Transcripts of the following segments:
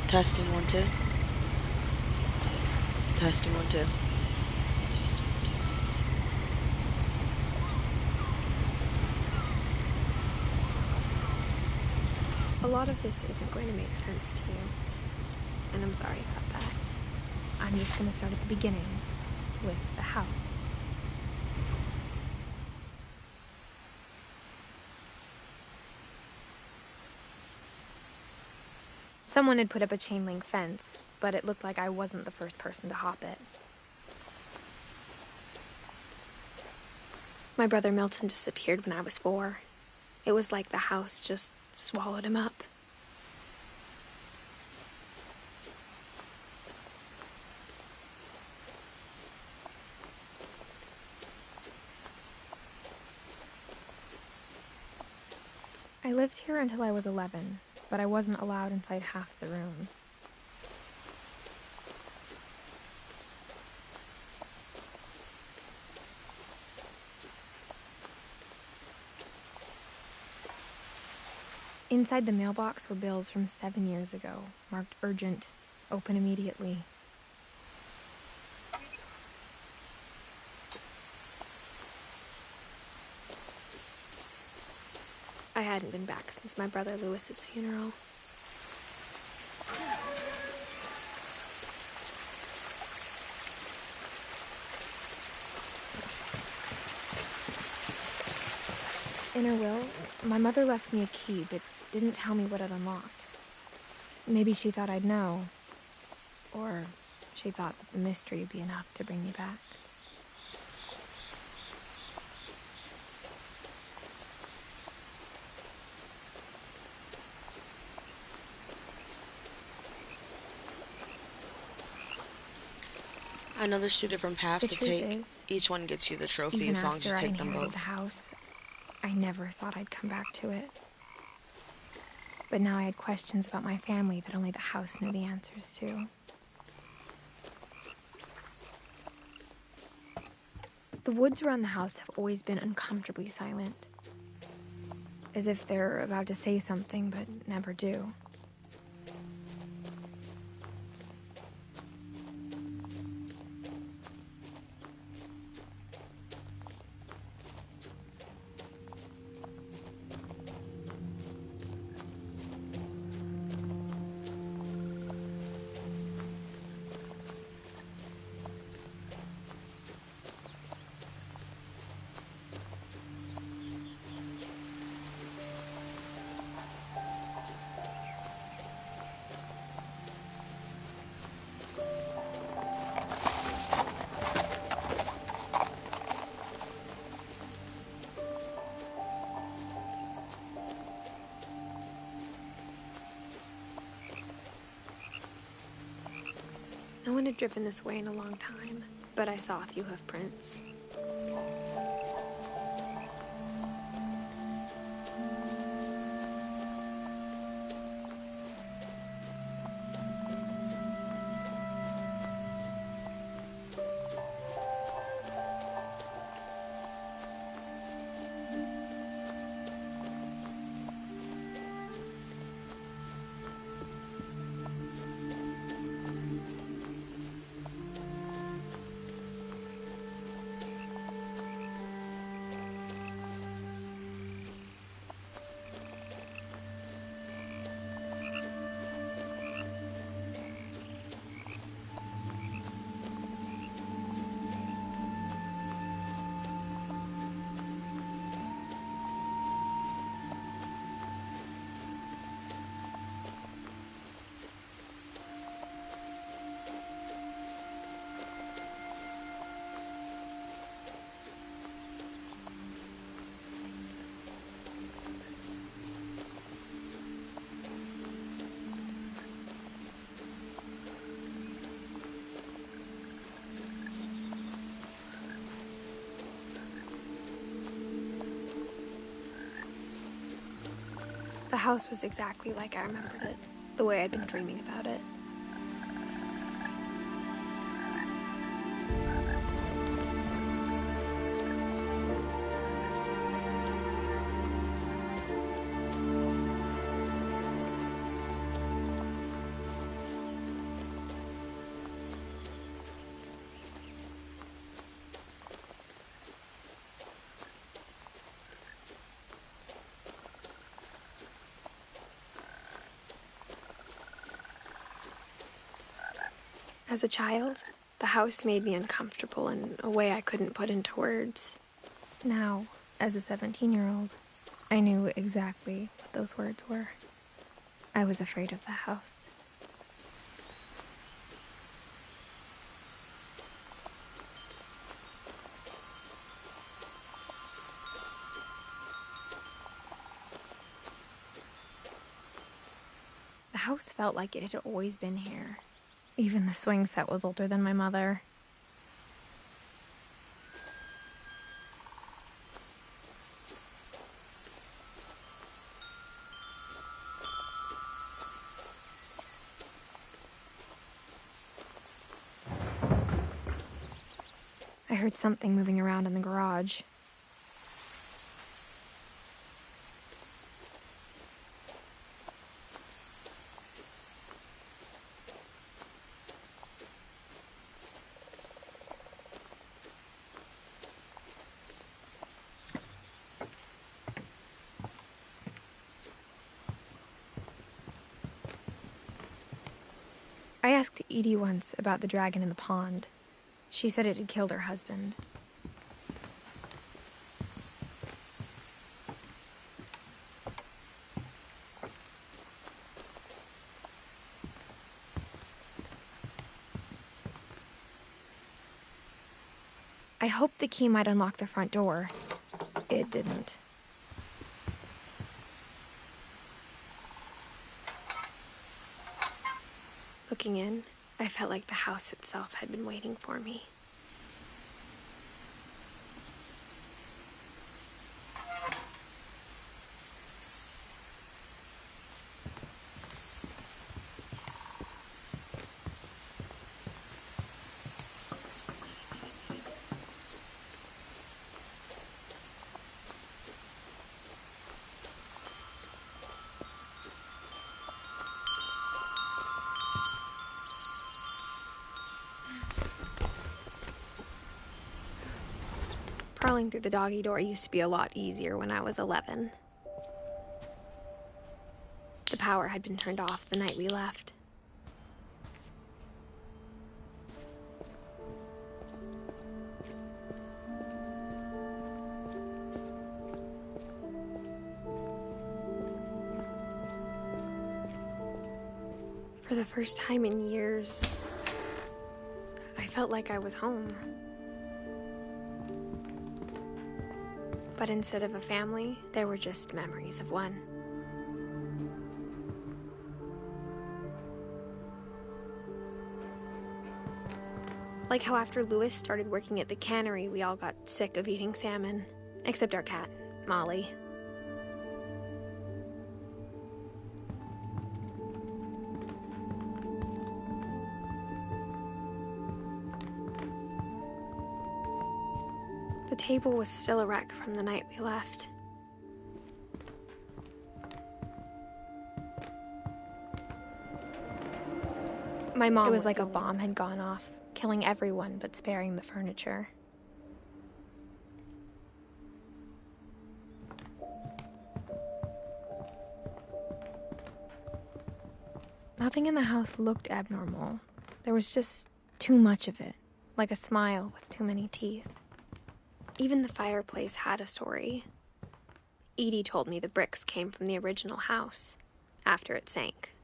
Testing 1 2. Testing 1 2. A lot of this isn't going to make sense to you, and I'm sorry about that. I'm just going to start at the beginning, with the house. Someone had put up a chain link fence, but it looked like I wasn't the first person to hop it. My brother Milton disappeared when I was 4. It was like the house just swallowed him up. I lived here until I was 11, but I wasn't allowed inside half the rooms. Inside the mailbox were bills from 7 years ago, marked urgent, open immediately. I hadn't been back since my brother Lewis's funeral. In her will, my mother left me a key, but didn't tell me what it unlocked. Maybe she thought I'd know. Or she thought that the mystery would be enough to bring me back. I know there's 2 different paths to take. Each one gets you the trophy as long as you take them both. The house, I never thought I'd come back to it. But now I had questions about my family that only the house knew the answers to. The woods around the house have always been uncomfortably silent. As if they're about to say something, but never do. No one had driven this way in a long time, but I saw a few hoof prints. The house was exactly like I remembered it, the way I'd been dreaming about it. As a child, the house made me uncomfortable in a way I couldn't put into words. Now, as a 17-year-old, I knew exactly what those words were. I was afraid of the house. The house felt like it had always been here. Even the swing set was older than my mother. I heard something moving around in the garage. I asked Edie once about the dragon in the pond. She said it had killed her husband. I hoped the key might unlock the front door. It didn't. Looking in, I felt like the house itself had been waiting for me. Crawling through the doggy door used to be a lot easier when I was 11. The power had been turned off the night we left. For the first time in years, I felt like I was home. But instead of a family, there were just memories of one. Like how after Louis started working at the cannery, we all got sick of eating salmon. Except our cat, Molly. The table was still a wreck from the night we left. My mom was like a bomb had gone off, killing everyone but sparing the furniture. Nothing in the house looked abnormal. There was just too much of it, like a smile with too many teeth. Even the fireplace had a story. Edie told me the bricks came from the original house, after it sank.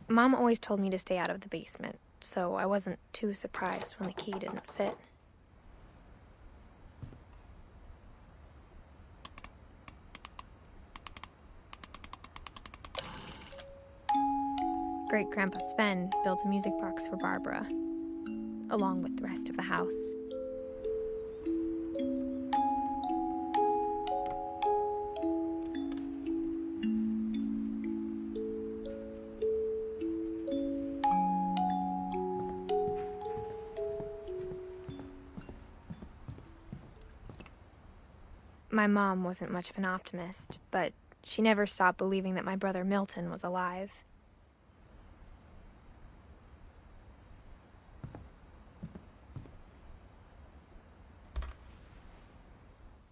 Mom always told me to stay out of the basement, so I wasn't too surprised when the key didn't fit. Great-Grandpa Sven built a music box for Barbara, along with the rest of the house. My mom wasn't much of an optimist, but she never stopped believing that my brother Milton was alive.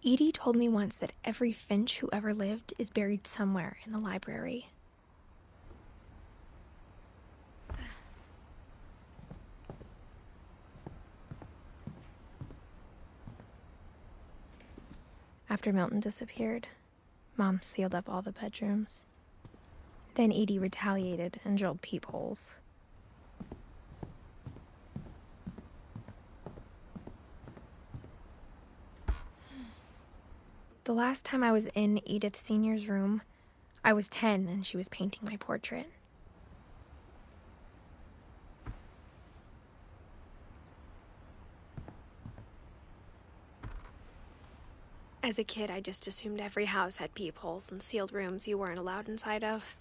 Edie told me once that every Finch who ever lived is buried somewhere in the library. After Milton disappeared, Mom sealed up all the bedrooms. Then Edie retaliated and drilled peepholes. The last time I was in Edith Sr.'s room, I was 10 and she was painting my portrait. As a kid, I just assumed every house had peepholes and sealed rooms you weren't allowed inside of.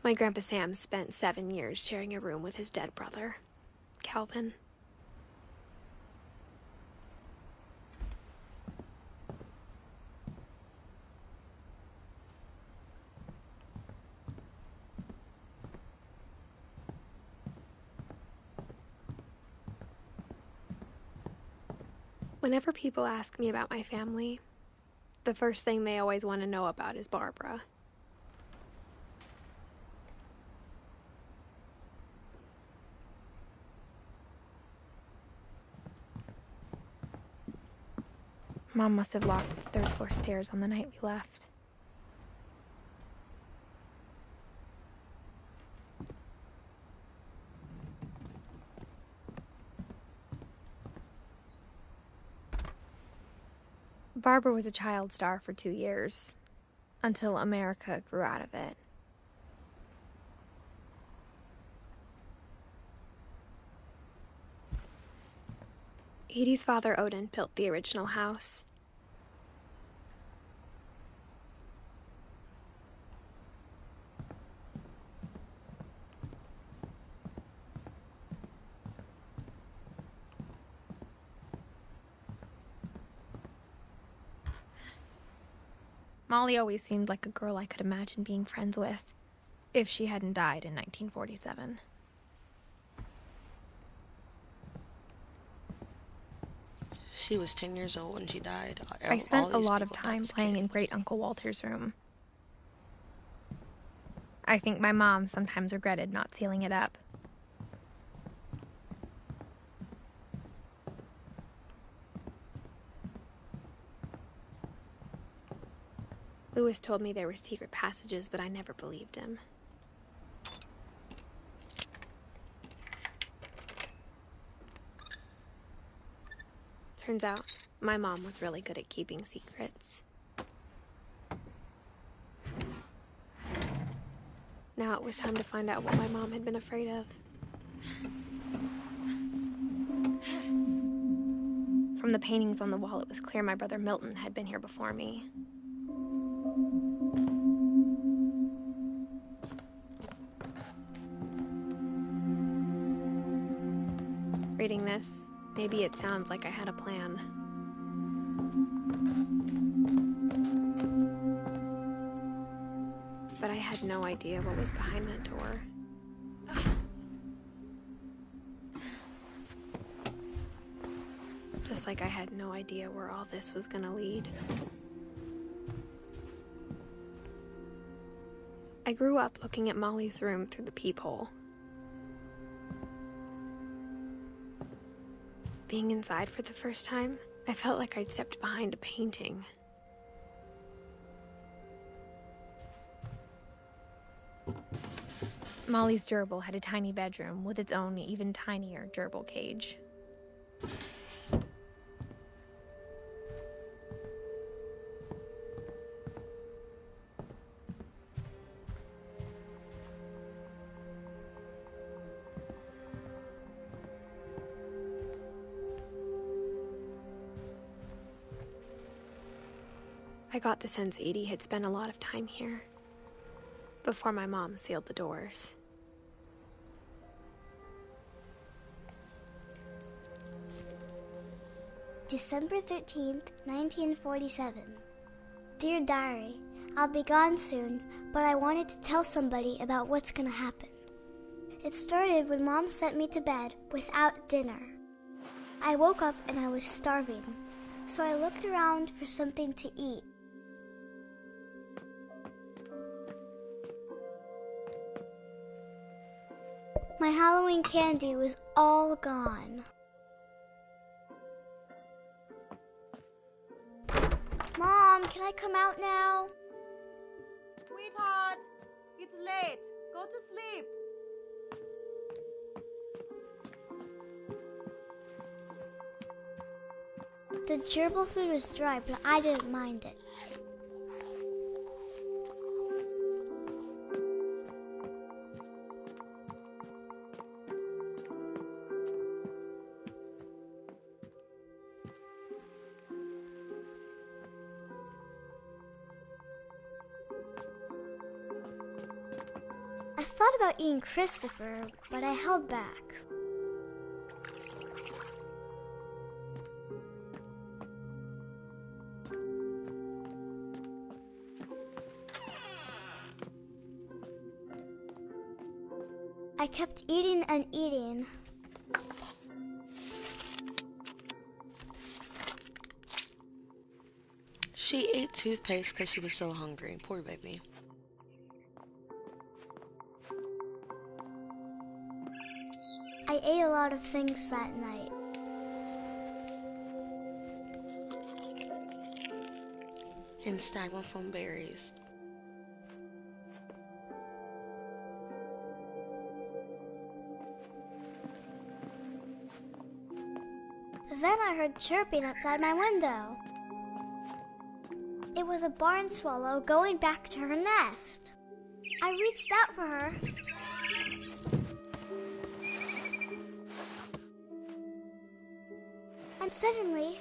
My Grandpa Sam spent 7 years sharing a room with his dead brother, Calvin. Whenever people ask me about my family, the first thing they always want to know about is Barbara. Mom must have locked the third-floor stairs on the night we left. Barbara was a child star for 2 years, until America grew out of it. Edie's father, Odin, built the original house. Molly always seemed like a girl I could imagine being friends with, if she hadn't died in 1947. She was 10 years old when she died. I spent a lot of time playing in Great Uncle Walter's room. I think my mom sometimes regretted not sealing it up. Lewis told me there were secret passages, but I never believed him. Turns out, my mom was really good at keeping secrets. Now it was time to find out what my mom had been afraid of. From the paintings on the wall, it was clear my brother Milton had been here before me. Reading this, maybe it sounds like I had a plan. But I had no idea what was behind that door. Just like I had no idea where all this was gonna lead. I grew up looking at Molly's room through the peephole. Being inside for the first time, I felt like I'd stepped behind a painting. Molly's gerbil had a tiny bedroom with its own even tinier gerbil cage. I got the sense Edie had spent a lot of time here, before my mom sealed the doors. December 13th, 1947. Dear Diary, I'll be gone soon, but I wanted to tell somebody about what's gonna happen. It started when Mom sent me to bed without dinner. I woke up and I was starving, so I looked around for something to eat. My Halloween candy was all gone. Mom, can I come out now? Sweetheart, it's late. Go to sleep. The gerbil food was dry, but I didn't mind it. I thought about eating Christopher, but I held back. I kept eating and eating. She ate toothpaste because she was so hungry. Poor baby. I ate a lot of things that night. And styrofoam berries. Then I heard chirping outside my window. It was a barn swallow going back to her nest. I reached out for her. And suddenly,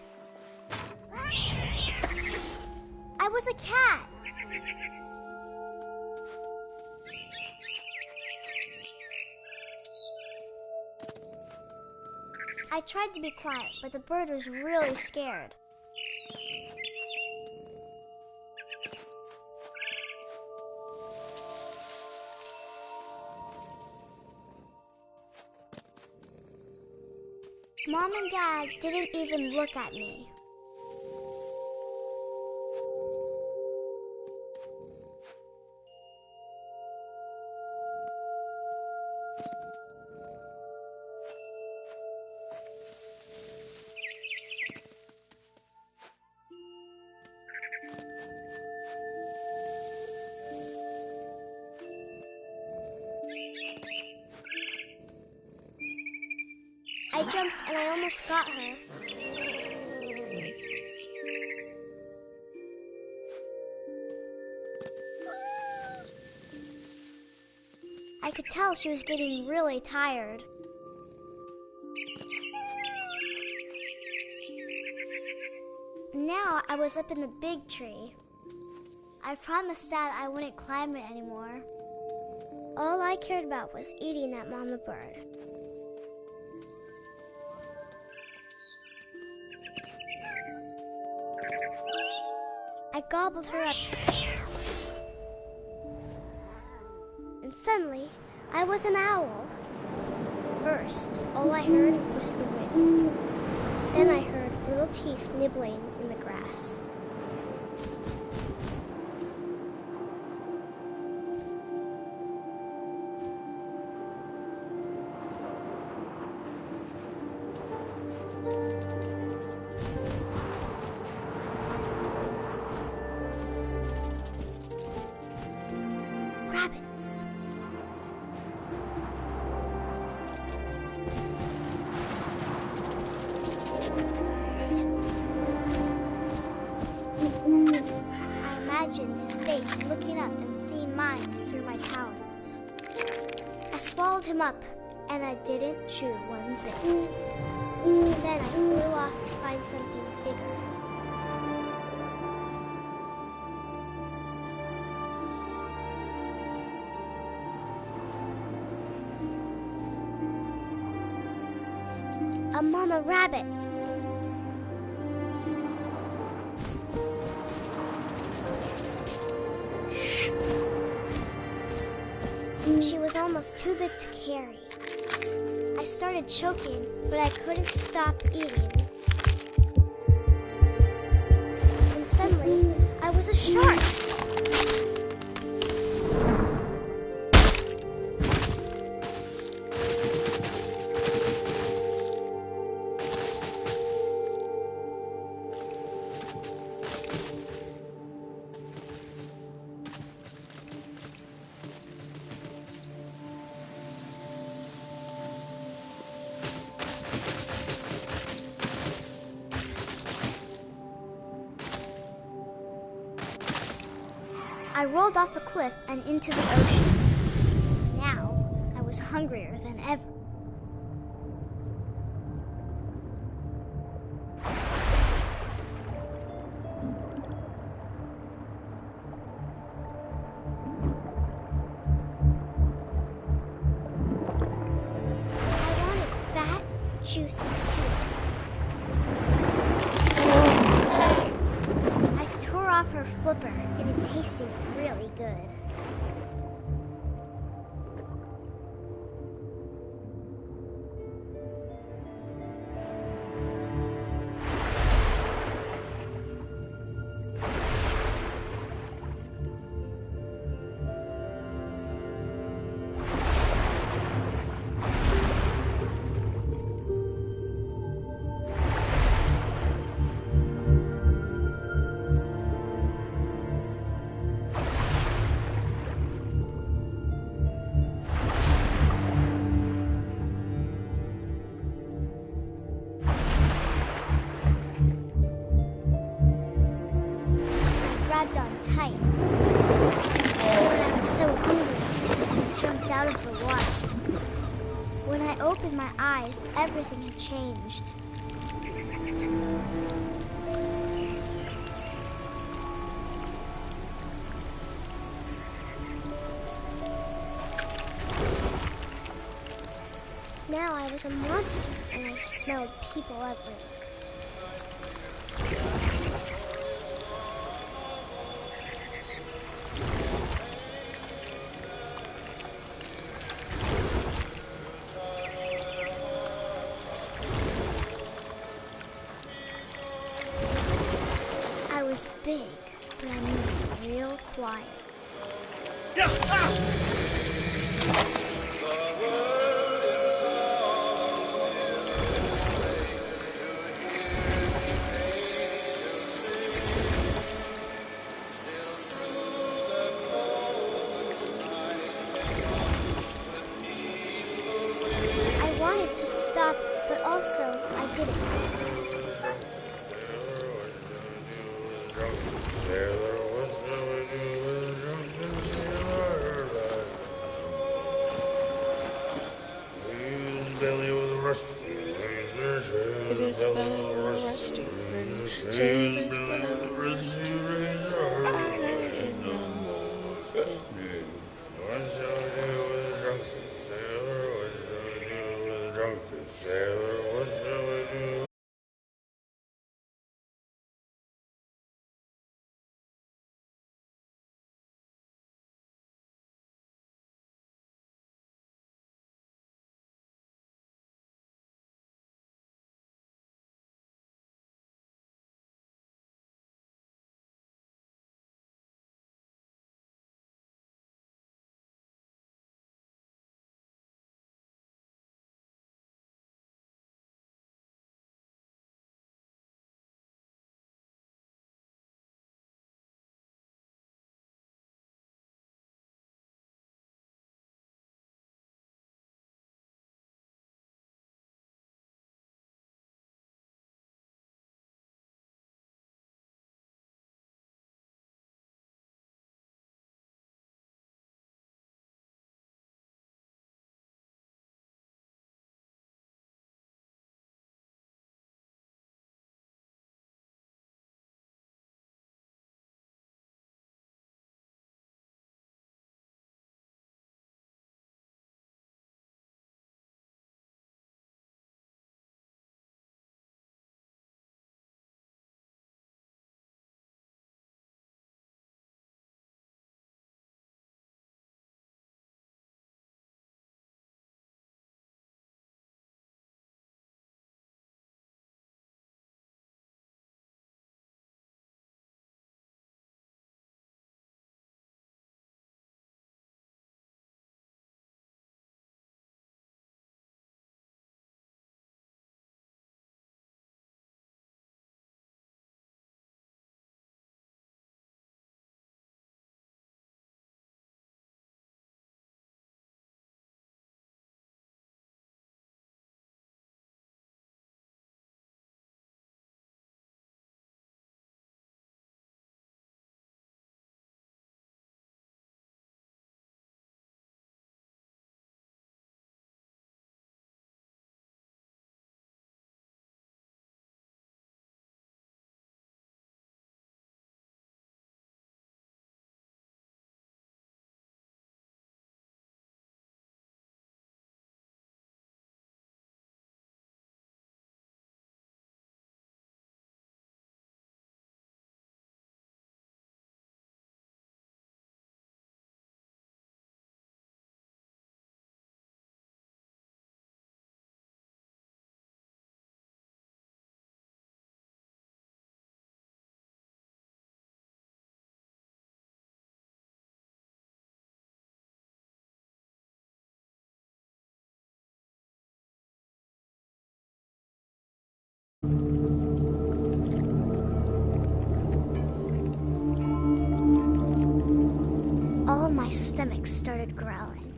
I was a cat. I tried to be quiet, but the bird was really scared. Mom and Dad didn't even look at me. I jumped and I almost got her. I could tell she was getting really tired. Now I was up in the big tree. I promised Dad I wouldn't climb it anymore. All I cared about was eating that mama bird. I gobbled her up. And suddenly, I was an owl. First, all I heard was the wind. Then I heard little teeth nibbling in the grass. Rabbits. I imagined his face looking up and seeing mine through my talons. I swallowed him up, and I didn't chew one bit. Then I flew off to find something bigger. A mama rabbit. She was almost almost too big to carry. I started choking, but I couldn't stop eating. And suddenly, I was a shark. I rolled off a cliff and into the ocean. Now, I was hungrier than ever. I wanted fat, juicy seals. I tore off her flipper, and it tasted really good. Grabbed on tight. When I was so hungry, I jumped out of the water. When I opened my eyes, everything had changed. Now I was a monster, and I smelled people everywhere. I was big, but I moved real quiet. I wanted to stop, but also I didn't. It is belly rusty rings, shave his belly rusty rings, early in the morning. All my stomach started growling.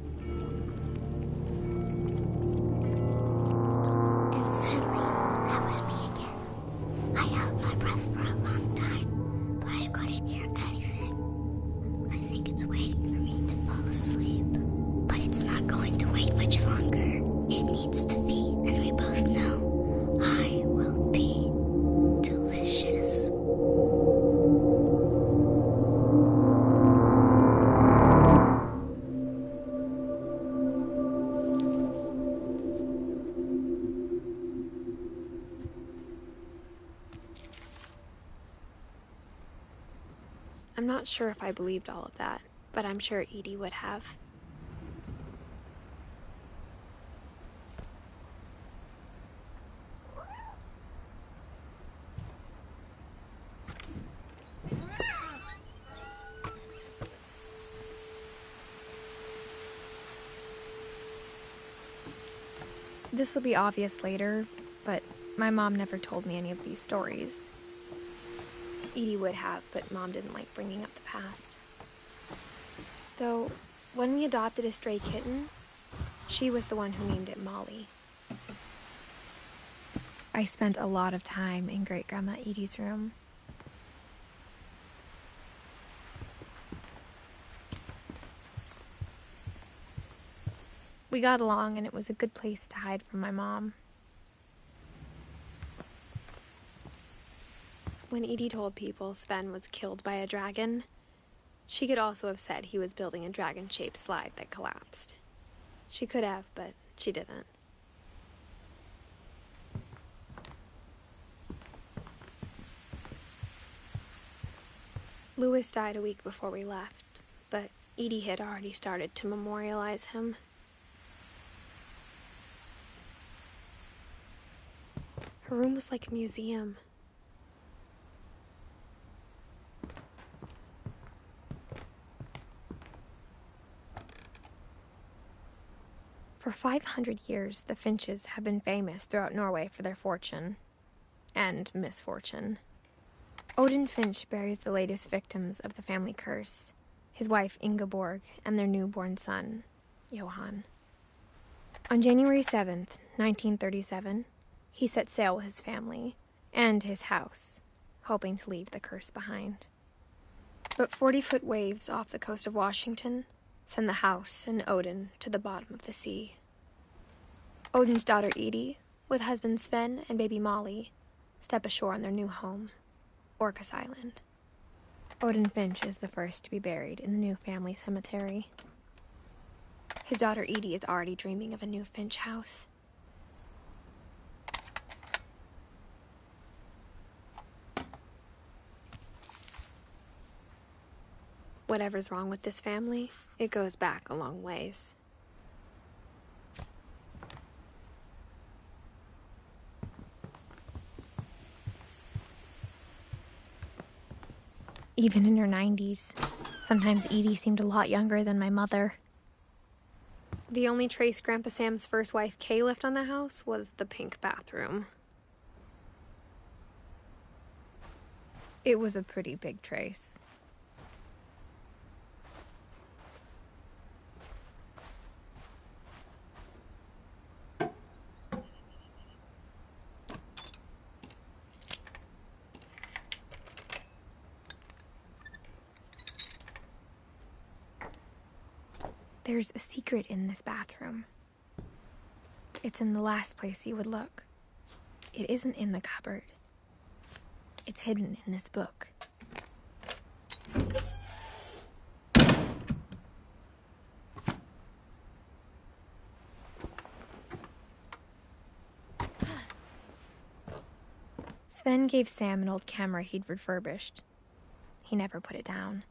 And suddenly, I was me again. I held my breath for a long time, but I couldn't hear anything. I think it's waiting for me to fall asleep. But it's not going to wait much longer. It needs to feed, and we both know I will be delicious. I'm not sure if I believed all of that, but I'm sure Edie would have. This will be obvious later, but my mom never told me any of these stories. Edie would have, but Mom didn't like bringing up the past. Though, when we adopted a stray kitten, she was the one who named it Molly. I spent a lot of time in Great-Grandma Edie's room. We got along, and it was a good place to hide from my mom. When Edie told people Sven was killed by a dragon, she could also have said he was building a dragon-shaped slide that collapsed. She could have, but she didn't. Louis died a week before we left, but Edie had already started to memorialize him. Her room was like a museum. For 500 years, the Finches have been famous throughout Norway for their fortune and misfortune. Odin Finch buries the latest victims of the family curse, his wife Ingeborg and their newborn son, Johan. On January 7th, 1937, he set sail with his family and his house, hoping to leave the curse behind. But 40-foot waves off the coast of Washington send the house and Odin to the bottom of the sea. Odin's daughter Edie, with husband Sven and baby Molly, step ashore on their new home, Orcas Island. Odin Finch is the first to be buried in the new family cemetery. His daughter Edie is already dreaming of a new Finch house. Whatever's wrong with this family, it goes back a long ways. Even in her 90s, sometimes Edie seemed a lot younger than my mother. The only trace Grandpa Sam's first wife Kay left on the house was the pink bathroom. It was a pretty big trace. There's a secret in this bathroom. It's in the last place you would look. It isn't in the cupboard. It's hidden in this book. Sven gave Sam an old camera he'd refurbished. He never put it down.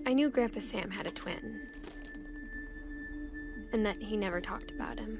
I knew Grandpa Sam had a twin, and that he never talked about him.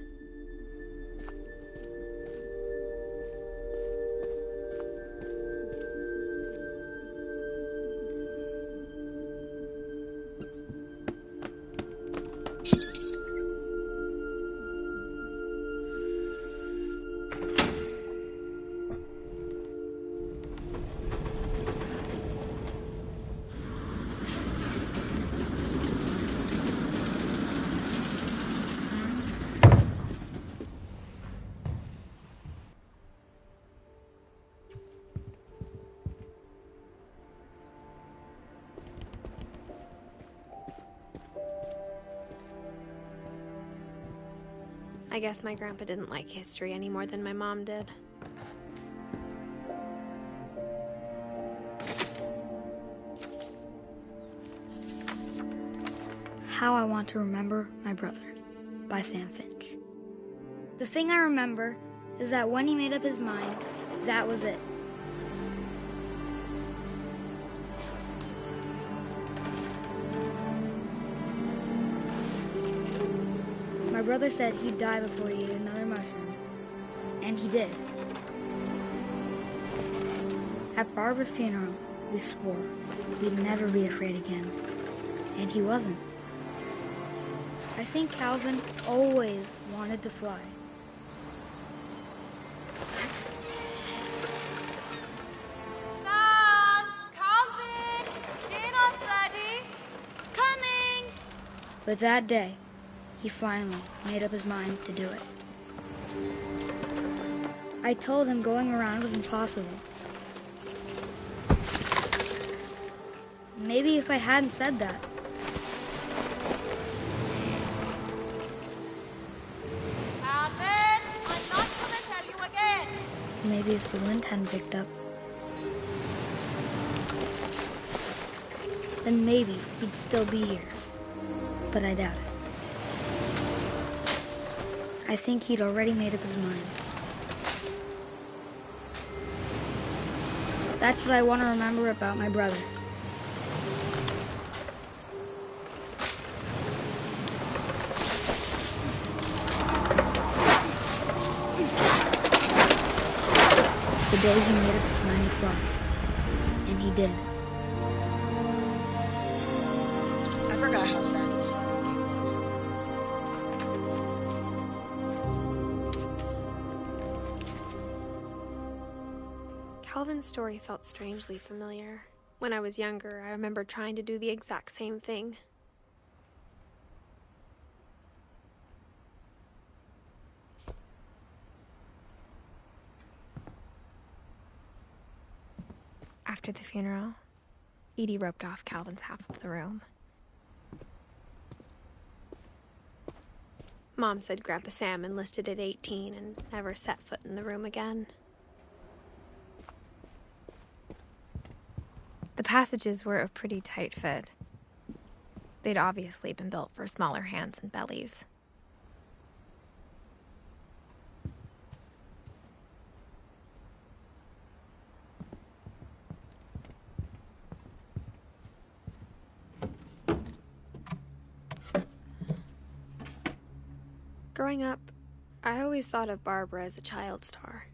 I guess my grandpa didn't like history any more than my mom did. How I Want to Remember My Brother by Sam Finch. The thing I remember is that when he made up his mind, that was it. My brother said he'd die before he ate another mushroom, and he did. At Barbara's funeral, we swore we'd never be afraid again, and he wasn't. I think Calvin always wanted to fly. Sam! Calvin! Dinner's ready! Coming! But that day, he finally made up his mind to do it. I told him going around was impossible. Maybe if I hadn't said that, Calvin! I'm not gonna tell you again! maybe if the wind hadn't picked up, then maybe he'd still be here. But I doubt it. I think he'd already made up his mind. That's what I want to remember about my brother. The day he made up his mind to fly. And he did. I forgot how sad this fucking game was. Calvin's story felt strangely familiar. When I was younger, I remember trying to do the exact same thing. After the funeral, Edie roped off Calvin's half of the room. Mom said Grandpa Sam enlisted at 18 and never set foot in the room again. The passages were a pretty tight fit. They'd obviously been built for smaller hands and bellies. Growing up, I always thought of Barbara as a child star.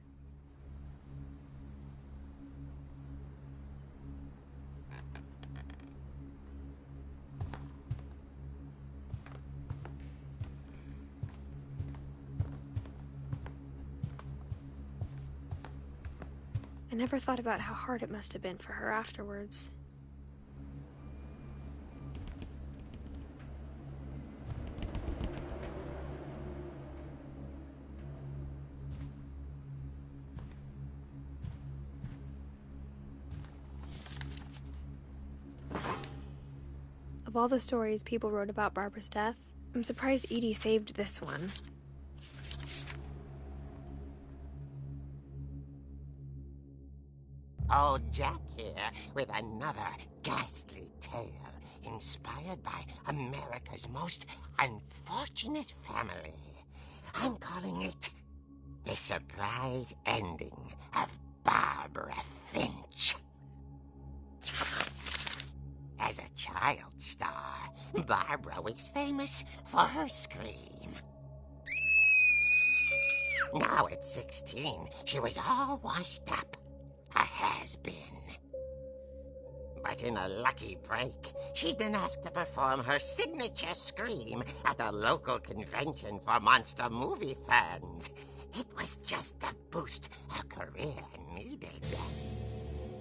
I never thought about how hard it must have been for her afterwards. Of all the stories people wrote about Barbara's death, I'm surprised Edie saved this one. Old Jack here with another ghastly tale inspired by America's most unfortunate family. I'm calling it The Surprise Ending of Barbara Finch. As a child, child star, Barbara was famous for her scream. Now at 16, she was all washed up. A has-been. But in a lucky break, she'd been asked to perform her signature scream at a local convention for monster movie fans. It was just the boost her career needed.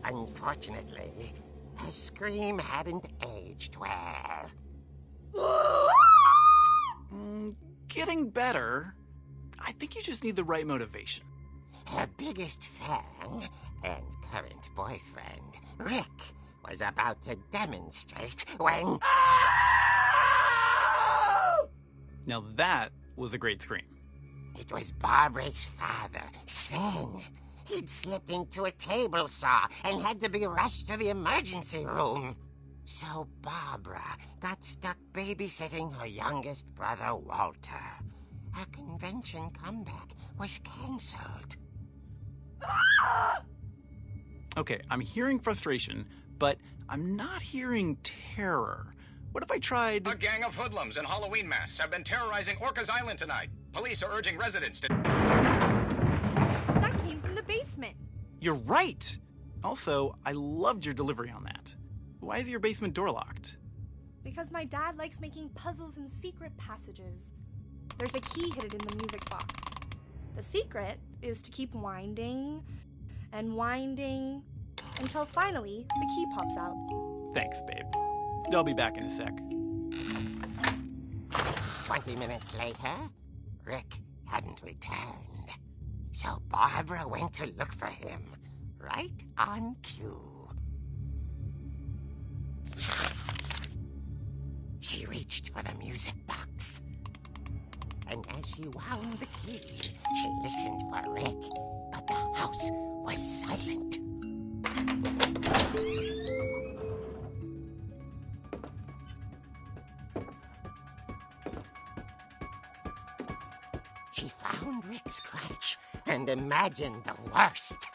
Unfortunately, her scream hadn't aged well. Getting better. I think you just need the right motivation. Her biggest fan and current boyfriend, Rick, was about to demonstrate when... Now that was a great scream. It was Barbara's father, Sven. He'd slipped into a table saw and had to be rushed to the emergency room. So Barbara got stuck babysitting her youngest brother, Walter. Her convention comeback was cancelled. Okay, I'm hearing frustration, but I'm not hearing terror. What if I tried... A gang of hoodlums in Halloween masks have been terrorizing Orcas Island tonight. Police are urging residents to... That came from the basement. You're right! Also, I loved your delivery on that. Why is your basement door locked? Because my dad likes making puzzles and secret passages. There's a key hidden in the music box. The secret is to keep winding and winding until finally the key pops out. Thanks, babe. I'll be back in a sec. 20 minutes later, Rick hadn't returned. So Barbara went to look for him, right on cue. She reached for the music box. And as she wound the key, she listened for Rick, but the house was silent. She found Rick's crutch and imagined the worst.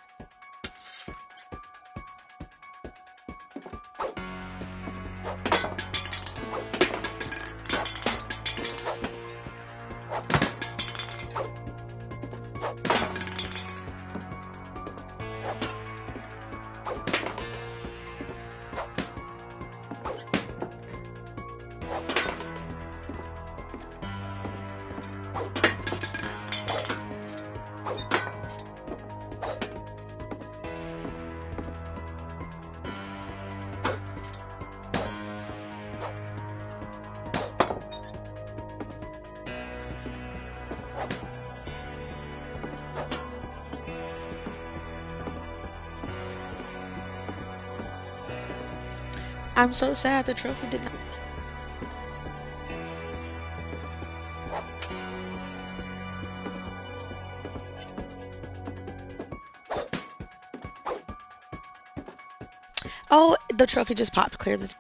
I'm so sad the trophy did not. Oh, the trophy just popped. Clear this.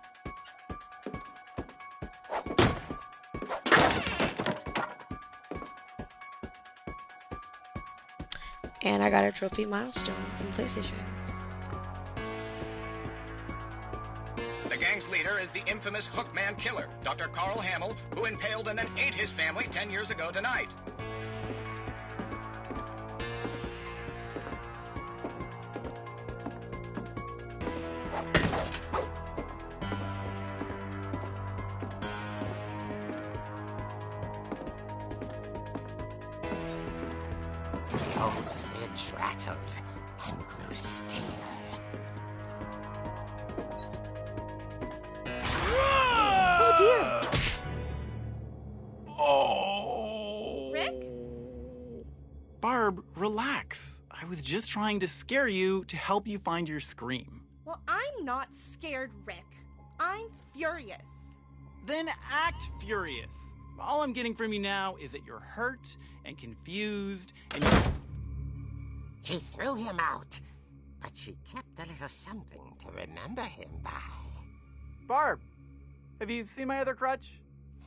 And I got a trophy milestone from PlayStation. The gang's leader is the infamous Hookman killer, Dr. Carl Hamill, who impaled and then ate his family 10 years ago tonight. The old fridge rattled and grew still. Oh dear! Oh! Rick? Barb, relax. I was just trying to scare you to help you find your scream. Well, I'm not scared, Rick. I'm furious. Then act furious. All I'm getting from you now is that you're hurt and confused and She threw him out, but she kept a little something to remember him by. Barb, have you seen my other crutch?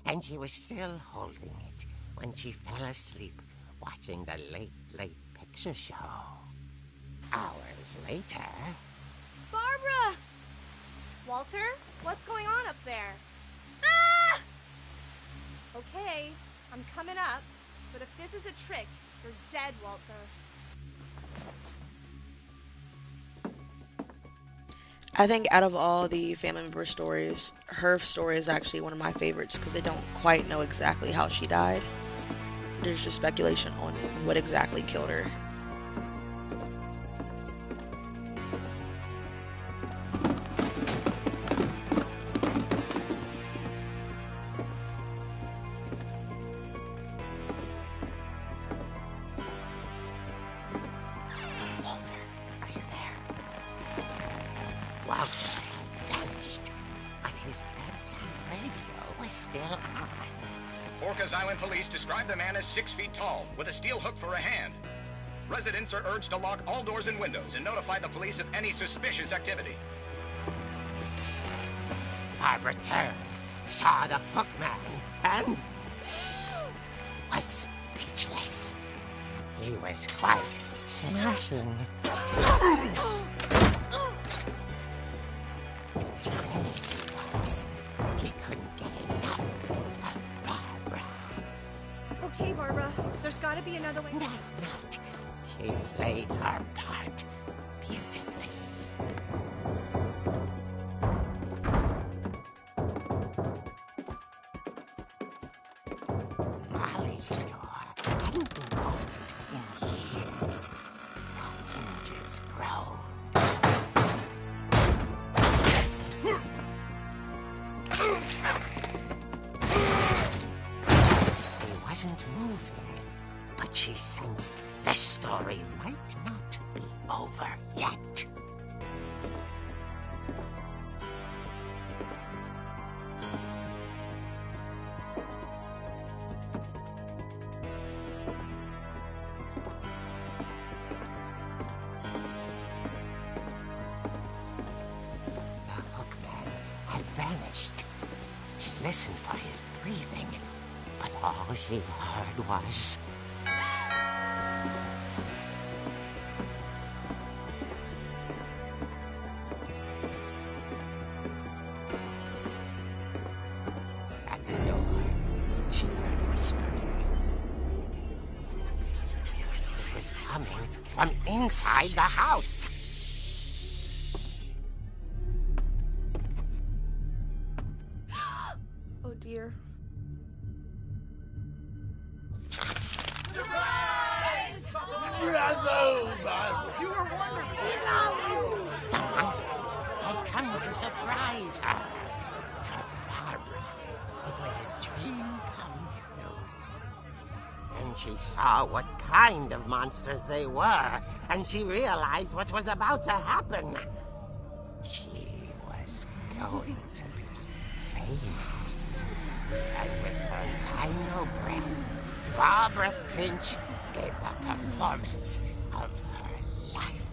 And she was still holding it when she fell asleep watching the late picture show. Hours later... Barbara! Walter? What's going on up there? Ah! Okay, I'm coming up, but if this is a trick, you're dead, Walter. I think out of all the family member stories, her story is actually one of my favorites because they don't quite know exactly how she died. There's just speculation on what exactly killed her. Walter had vanished, but his bedside radio was still on. Orcas Island police describe the man as 6 feet tall, with a steel hook for a hand. Residents are urged to lock all doors and windows and notify the police of any suspicious activity. Barbara turned, saw the hook man, and was speechless. He was quite smashing. He couldn't get enough of Barbara. Okay, Barbara, there's gotta be another way. Not. She played her part beautifully. Molly's door hadn't been opened in years. The hinges groaned. He wasn't moving, but she sensed the story might not be over yet. The hookman had vanished. She listened for his breathing, but all she heard was... At the door, she heard whispering. It was coming from inside the house. Oh dear. The monsters had come to surprise her. For Barbara, it was a dream come true. Then she saw what kind of monsters they were, and she realized what was about to happen. She was going to be famous. And with her final breath, Barbara Finch gave the performance of her life.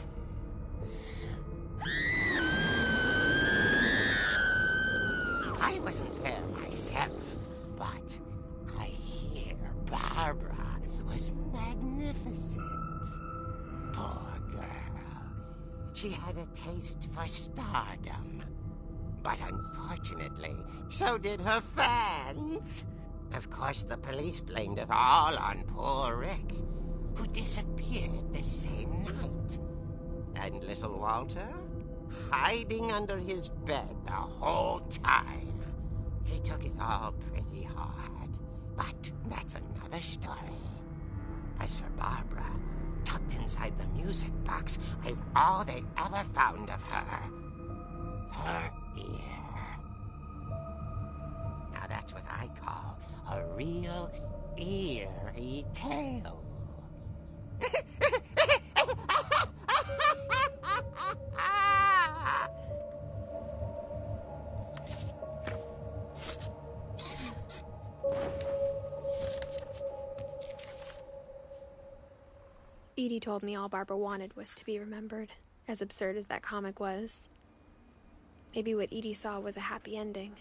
I wasn't there myself, but I hear Barbara was magnificent. Poor girl. She had a taste for stardom. But unfortunately, so did her fans. Of course, the police blamed it all on poor Rick, who disappeared the same night. And little Walter? Hiding under his bed the whole time. He took it all pretty hard, but that's another story. As for Barbara, tucked inside the music box is all they ever found of her. Her ear. Now that's what I call a real eerie tale. Edie told me all Barbara wanted was to be remembered, as absurd as that comic was. Maybe what Edie saw was a happy ending.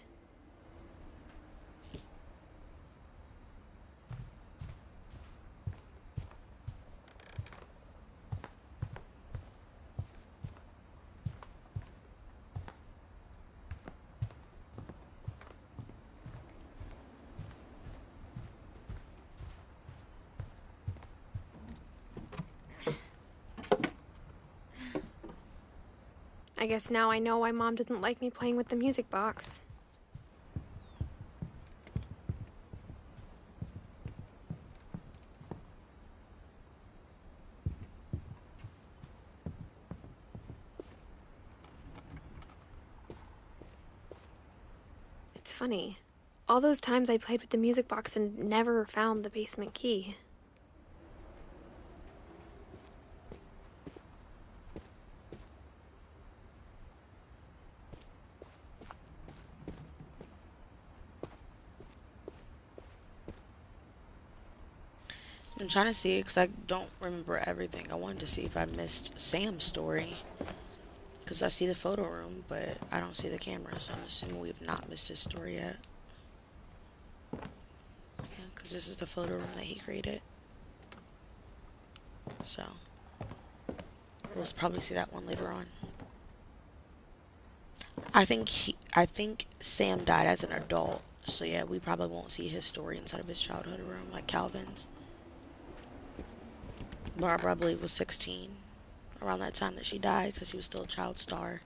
I guess now I know why Mom didn't like me playing with the music box. It's funny. All those times I played with the music box and never found the basement key. I'm trying to see because I don't remember everything. I wanted to see if I missed Sam's story because I see the photo room, but I don't see the camera, so I'm assuming we have not missed his story yet. Yeah, because this is the photo room that he created. So we'll probably see that one later on. I think Sam died as an adult, so yeah, we probably won't see his story inside of his childhood room like Calvin's. Barbara, I believe, was 16 around that time that she died because she was still a child star.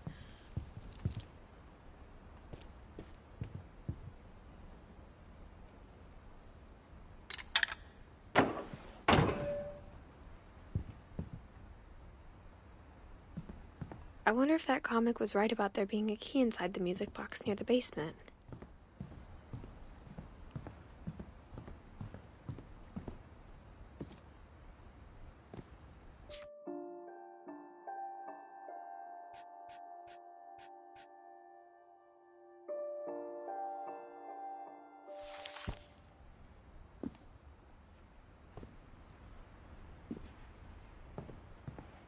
I wonder if that comic was right about there being a key inside the music box near the basement.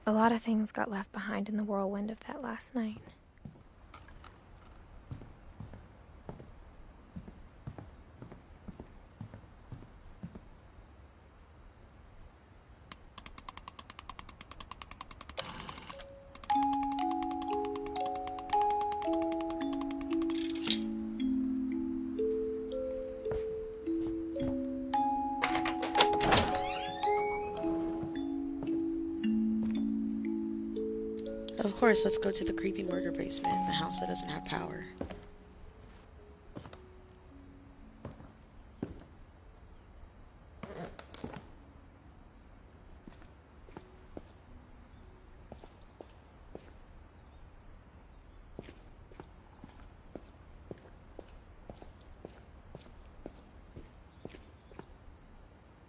A lot of things got left behind in the whirlwind of that last night. Of course, let's go to the creepy murder basement, the house that doesn't have power.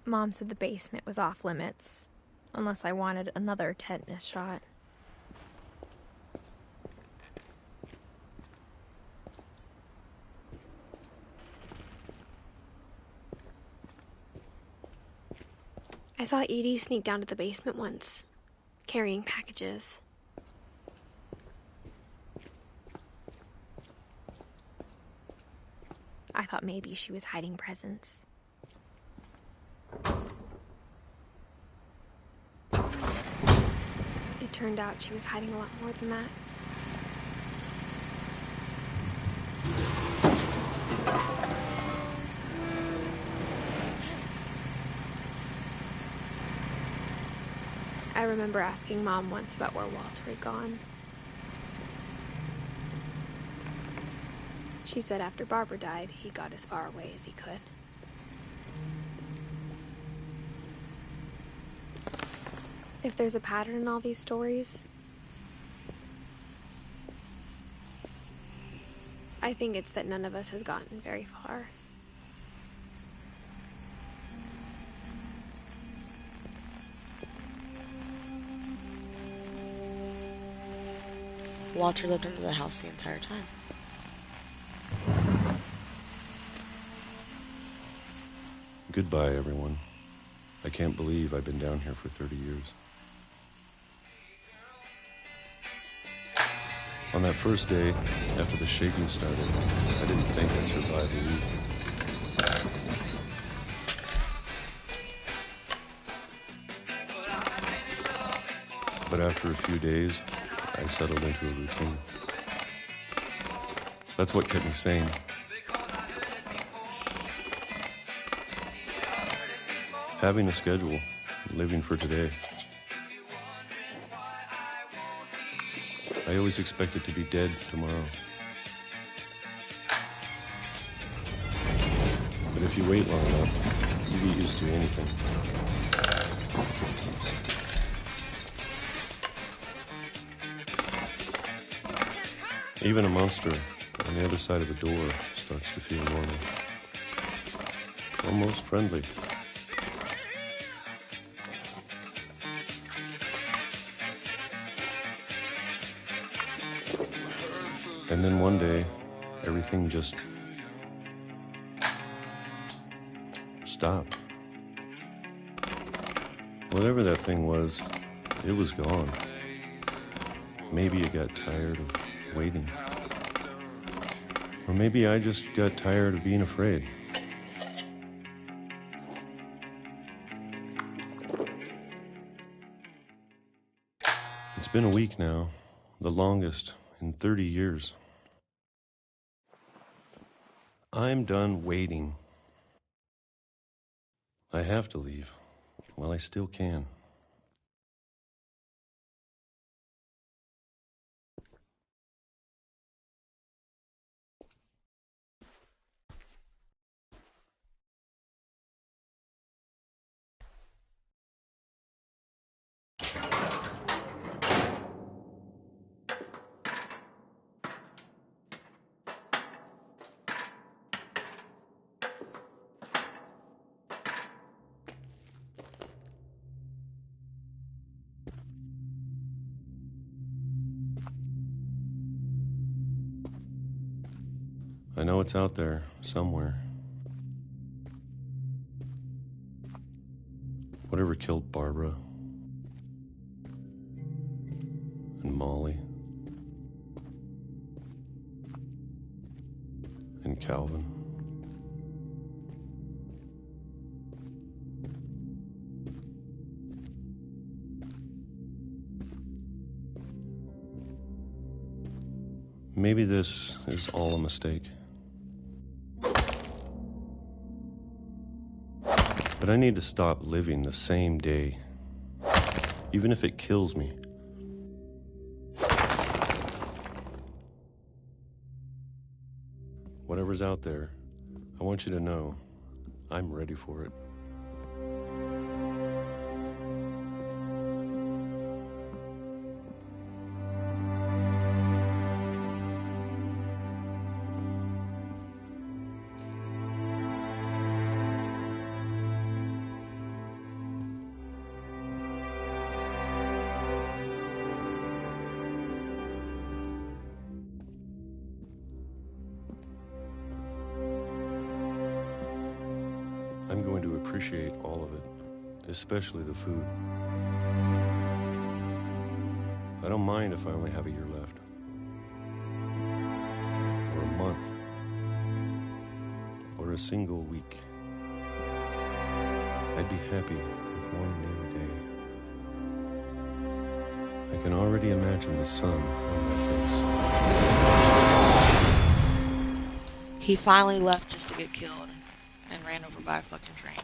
Mom said the basement was off limits, unless I wanted another tetanus shot. I saw Edie sneak down to the basement once, carrying packages. I thought maybe she was hiding presents. It turned out she was hiding a lot more than that. I remember asking Mom once about where Walter had gone. She said after Barbara died, he got as far away as he could. If there's a pattern in all these stories, I think it's that none of us has gotten very far. Walter lived under the house the entire time. Goodbye, everyone. I can't believe I've been down here for 30 years. On that first day, after the shaking started, I didn't think I'd survive the evening. But after a few days, I settled into a routine. That's what kept me sane. Having a schedule, living for today. I I always expected to be dead tomorrow. But if you wait long enough, you get used to anything. Even a monster on the other side of a door starts to feel normal. Almost friendly. And then one day, everything just stopped. Whatever that thing was, it was gone. Maybe it got tired of waiting. Or maybe I just got tired of being afraid. It's been a week now, the longest in 30 years. I'm done waiting. I have to leave. Well, I still can. I know it's out there, somewhere. Whatever killed Barbara and Molly and Calvin. Maybe this is all a mistake. But I need to stop living the same day, even if it kills me. Whatever's out there, I want you to know I'm ready for it. I'm going to appreciate all of it, especially the food. I don't mind if I only have a year left. Or a month. Or a single week. I'd be happy with one new day. I can already imagine the sun on my face. He finally left just to get killed and ran over by a fucking train.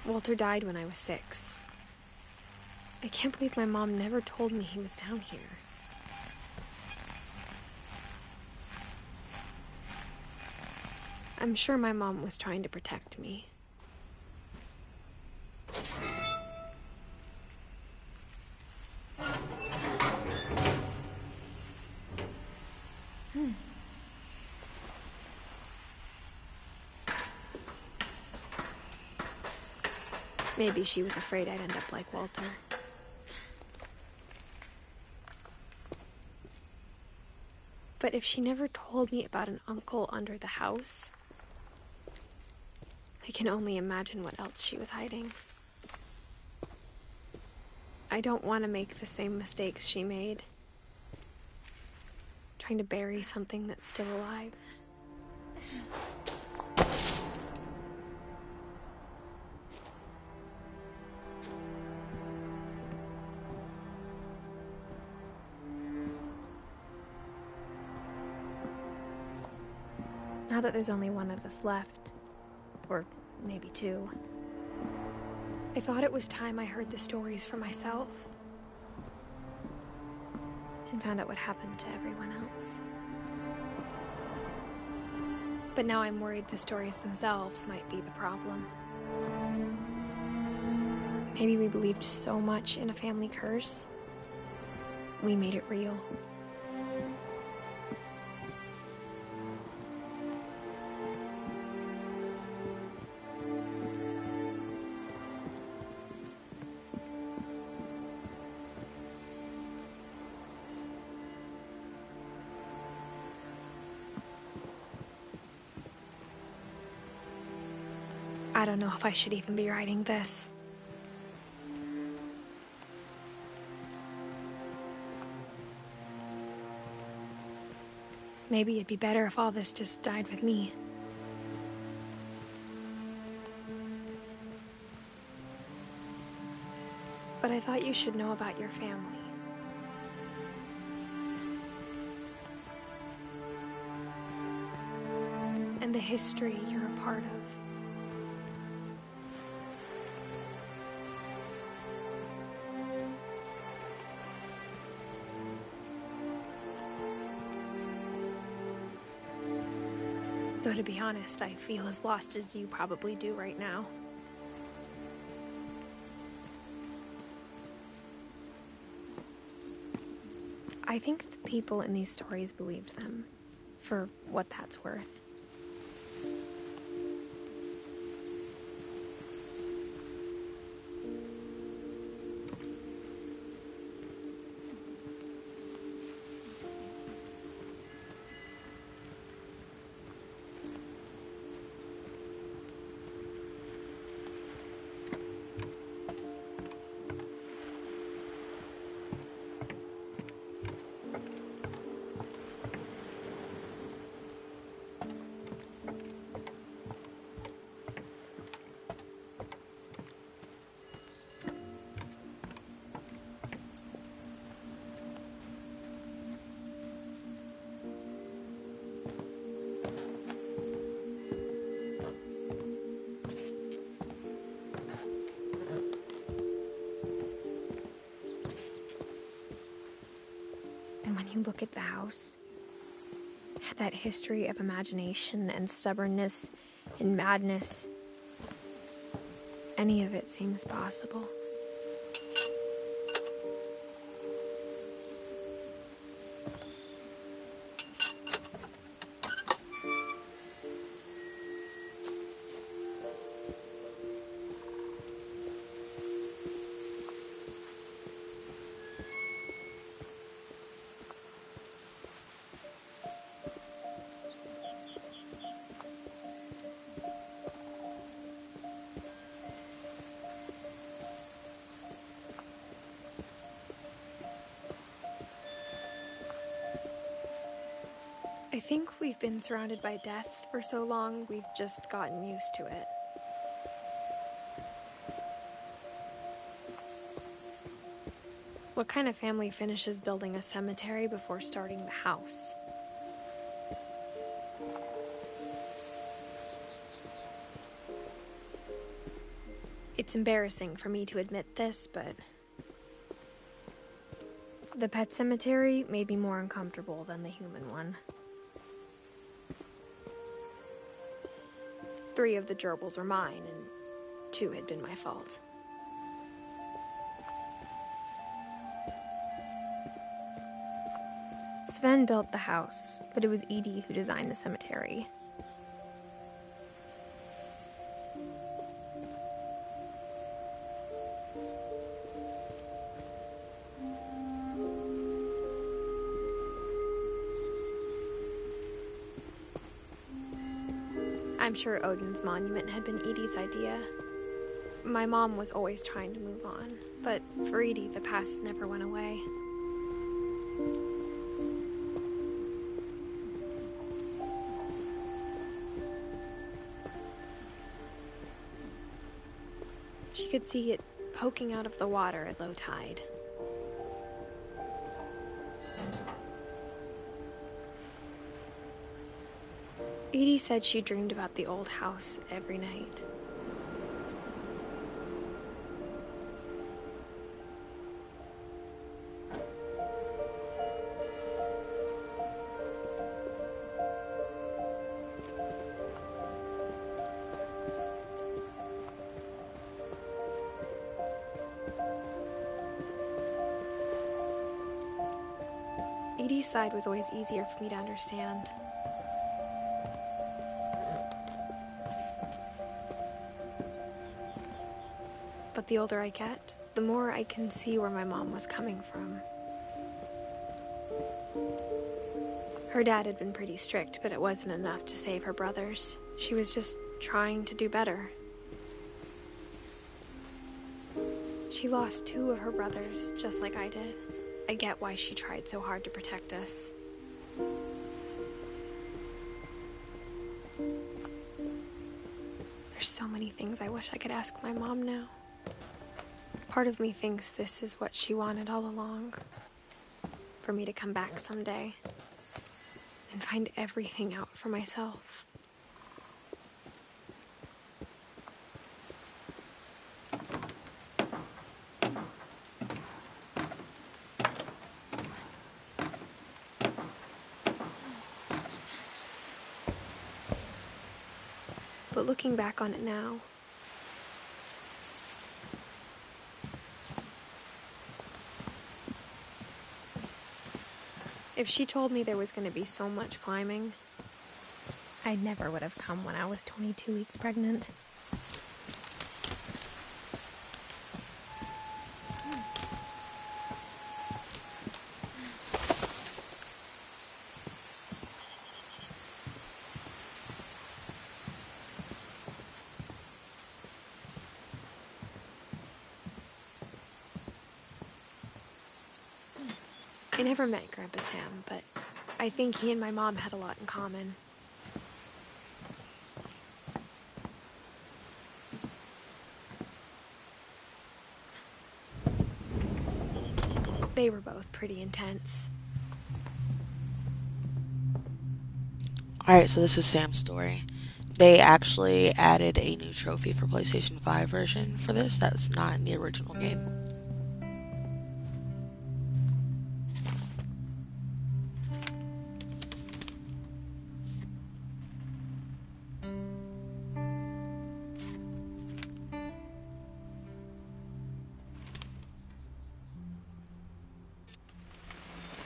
Walter died when I was 6. I can't believe my mom never told me he was down here. I'm sure my mom was trying to protect me. Maybe she was afraid I'd end up like Walter. But if she never told me about an uncle under the house, I can only imagine what else she was hiding. I don't want to make the same mistakes she made. Trying to bury something that's still alive. Now that there's only one of us left, or maybe 2, I thought it was time I heard the stories for myself and found out what happened to everyone else. But now I'm worried the stories themselves might be the problem. Maybe we believed so much in a family curse, we made it real. I don't know if I should even be writing this. Maybe it'd be better if all this just died with me. But I thought you should know about your family. And the history you're a part of. Though to be honest, I feel as lost as you probably do right now. I think the people in these stories believed them, for what that's worth. When you look at the house, that history of imagination and stubbornness and madness, any of it seems possible. I think we've been surrounded by death for so long, we've just gotten used to it. What kind of family finishes building a cemetery before starting the house? It's embarrassing for me to admit this, but the pet cemetery made me more uncomfortable than the human one. 3 of the gerbils were mine, and 2 had been my fault. Sven built the house, but it was Edith who designed the cemetery. I'm sure Odin's monument had been Edie's idea. My mom was always trying to move on, but for Edie, the past never went away. She could see it poking out of the water at low tide. Edie said she dreamed about the old house every night. Edie's side was always easier for me to understand. But the older I get, the more I can see where my mom was coming from. Her dad had been pretty strict, but it wasn't enough to save her brothers. She was just trying to do better. She lost 2 of her brothers, just like I did. I get why she tried so hard to protect us. There's so many things I wish I could ask my mom now. Part of me thinks this is what she wanted all along. For me to come back someday and find everything out for myself. But looking back on it now, if she told me there was going to be so much climbing, I never would have come when I was 22 weeks pregnant. I never met Grandpa Sam, but I think he and my mom had a lot in common. They were both pretty intense. Alright, so this is Sam's story. They actually added a new trophy for PlayStation 5 version for this that's not in the original game.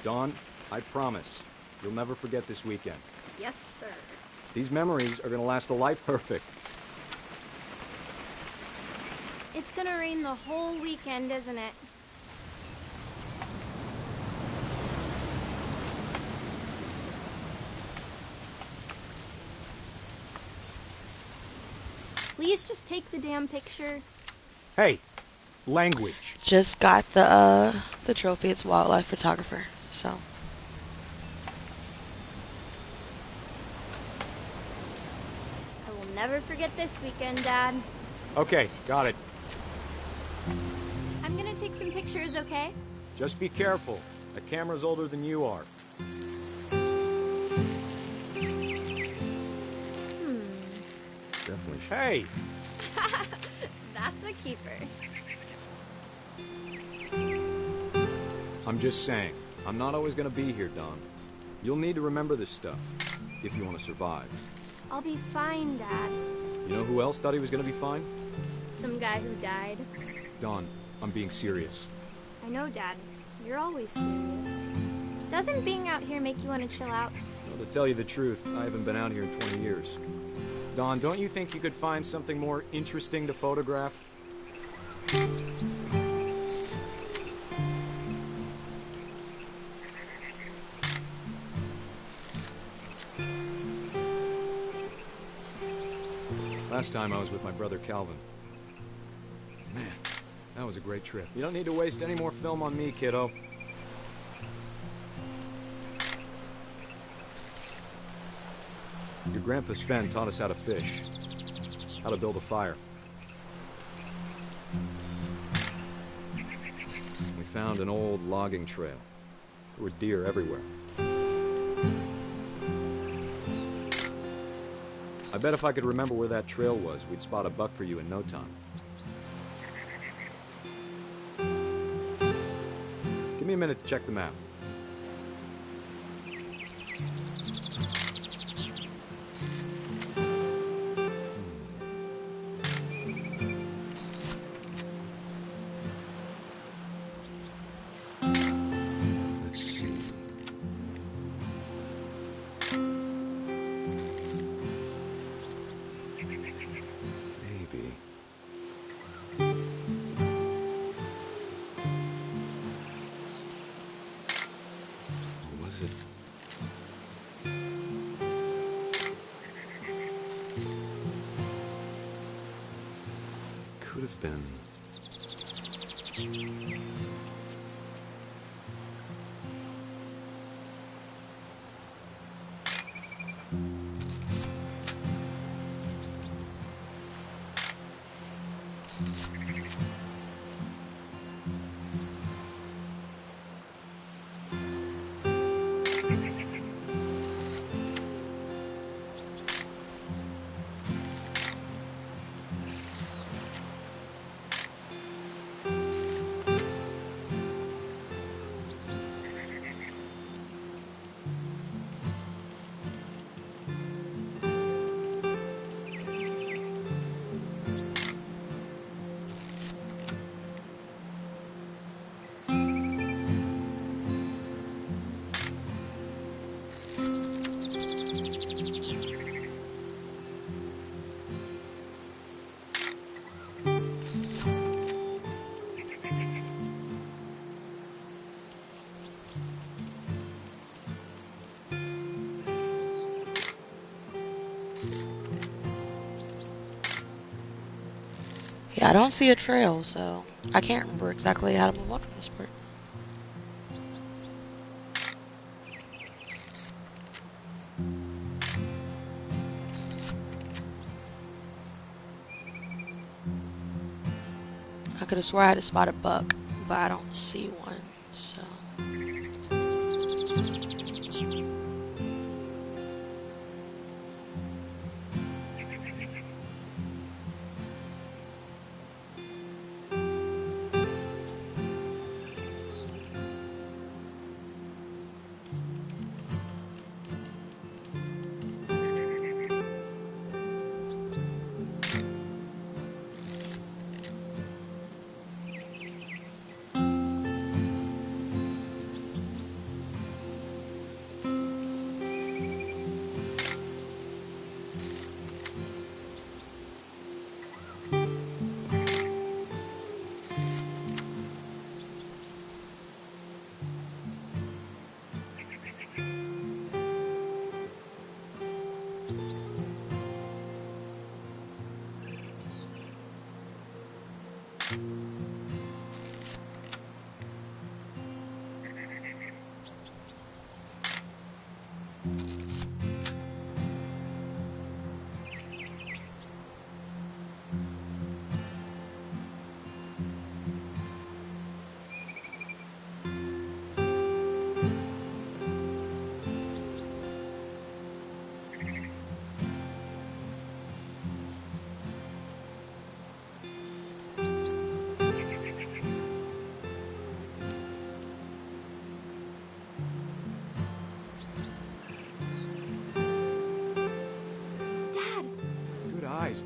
Dawn, I promise, you'll never forget this weekend. Yes, sir. These memories are gonna last a life perfect. It's gonna rain the whole weekend, isn't it? Please just take the damn picture. Hey, language. Just got the trophy. It's wildlife photographer, so. I will never forget this weekend, Dad. Okay, got it. I'm gonna take some pictures, okay? Just be careful. The camera's older than you are. Definitely. Hey! That's a keeper. I'm just saying, I'm not always gonna be here, Dawn. You'll need to remember this stuff, if you want to survive. I'll be fine, Dad. You know who else thought he was gonna be fine? Some guy who died. Dawn, I'm being serious. I know, Dad. You're always serious. Doesn't being out here make you want to chill out? Well, to tell you the truth, I haven't been out here in 20 years. Dawn, don't you think you could find something more interesting to photograph? Last time I was with my brother Calvin. Man, that was a great trip. You don't need to waste any more film on me, kiddo. Your grandpa Sven taught us how to fish, how to build a fire. We found an old logging trail. There were deer everywhere. I bet if I could remember where that trail was, we'd spot a buck for you in no time. Give me a minute to check the map. Let's see. could have been? Yeah, I don't see a trail, so I can't remember exactly how to move on from this part. I could have swore I had to spot a buck, but I don't see one, so...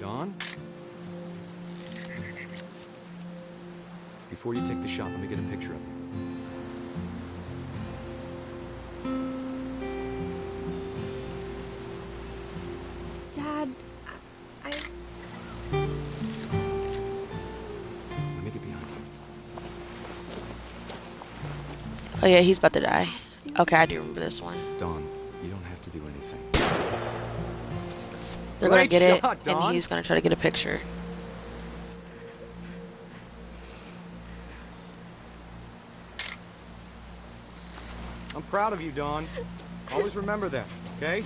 Dawn. Before you take the shot, let me get a picture of you. Dad, I... Let me get behind you. Oh yeah, he's about to die. Okay, I do remember this one. Dawn, you don't have to do anything. They're gonna Great get it, shot, and Dawn. he's gonna try to get a picture. I'm proud of you, Dawn. Always remember that, okay?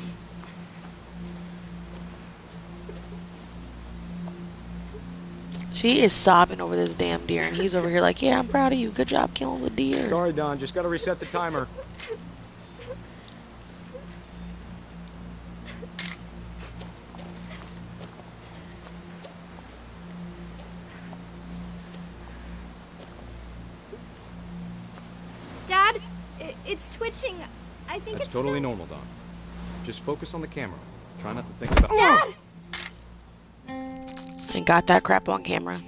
She is sobbing over this damn deer, and he's over here like, yeah, I'm proud of you. Good job killing the deer. Sorry, Dawn. Just gotta reset the timer. Dad, it's twitching. I think That's it's totally so... normal, Dawn. Just focus on the camera. Try not to think about... Dad! And got that crap on camera.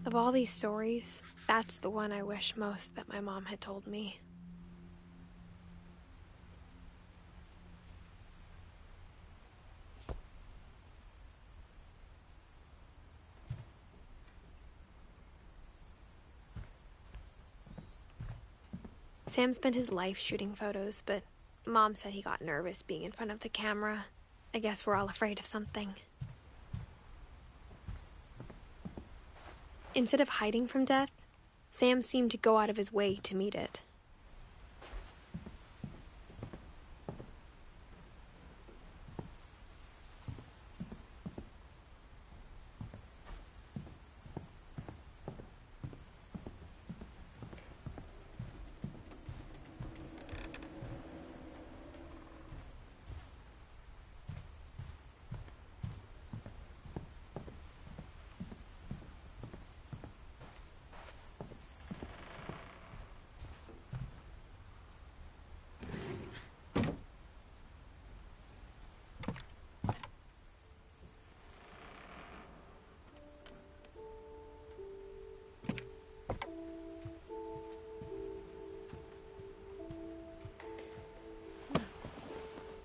Of all these stories, that's the one I wish most that my mom had told me. Sam spent his life shooting photos, but Mom said he got nervous being in front of the camera. I guess we're all afraid of something. Instead of hiding from death, Sam seemed to go out of his way to meet it.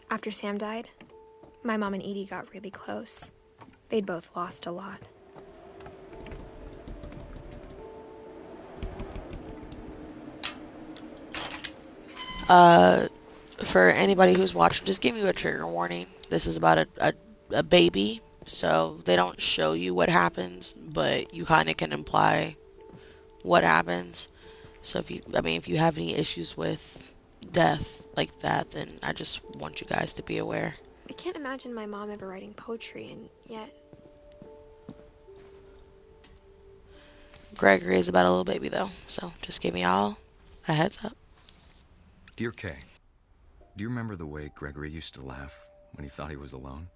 After Sam died, my mom and Edie got really close. They'd both lost a lot. For anybody who's watching, just give you a trigger warning. This is about a baby, so they don't show you what happens, but you kind of can imply what happens. So if you have any issues with death like that, then I just want you guys to be aware. I can't imagine my mom ever writing poetry, and yet... Gregory is about a little baby though, so just give me all a heads up. Dear Kay, do you remember the way Gregory used to laugh when he thought he was alone?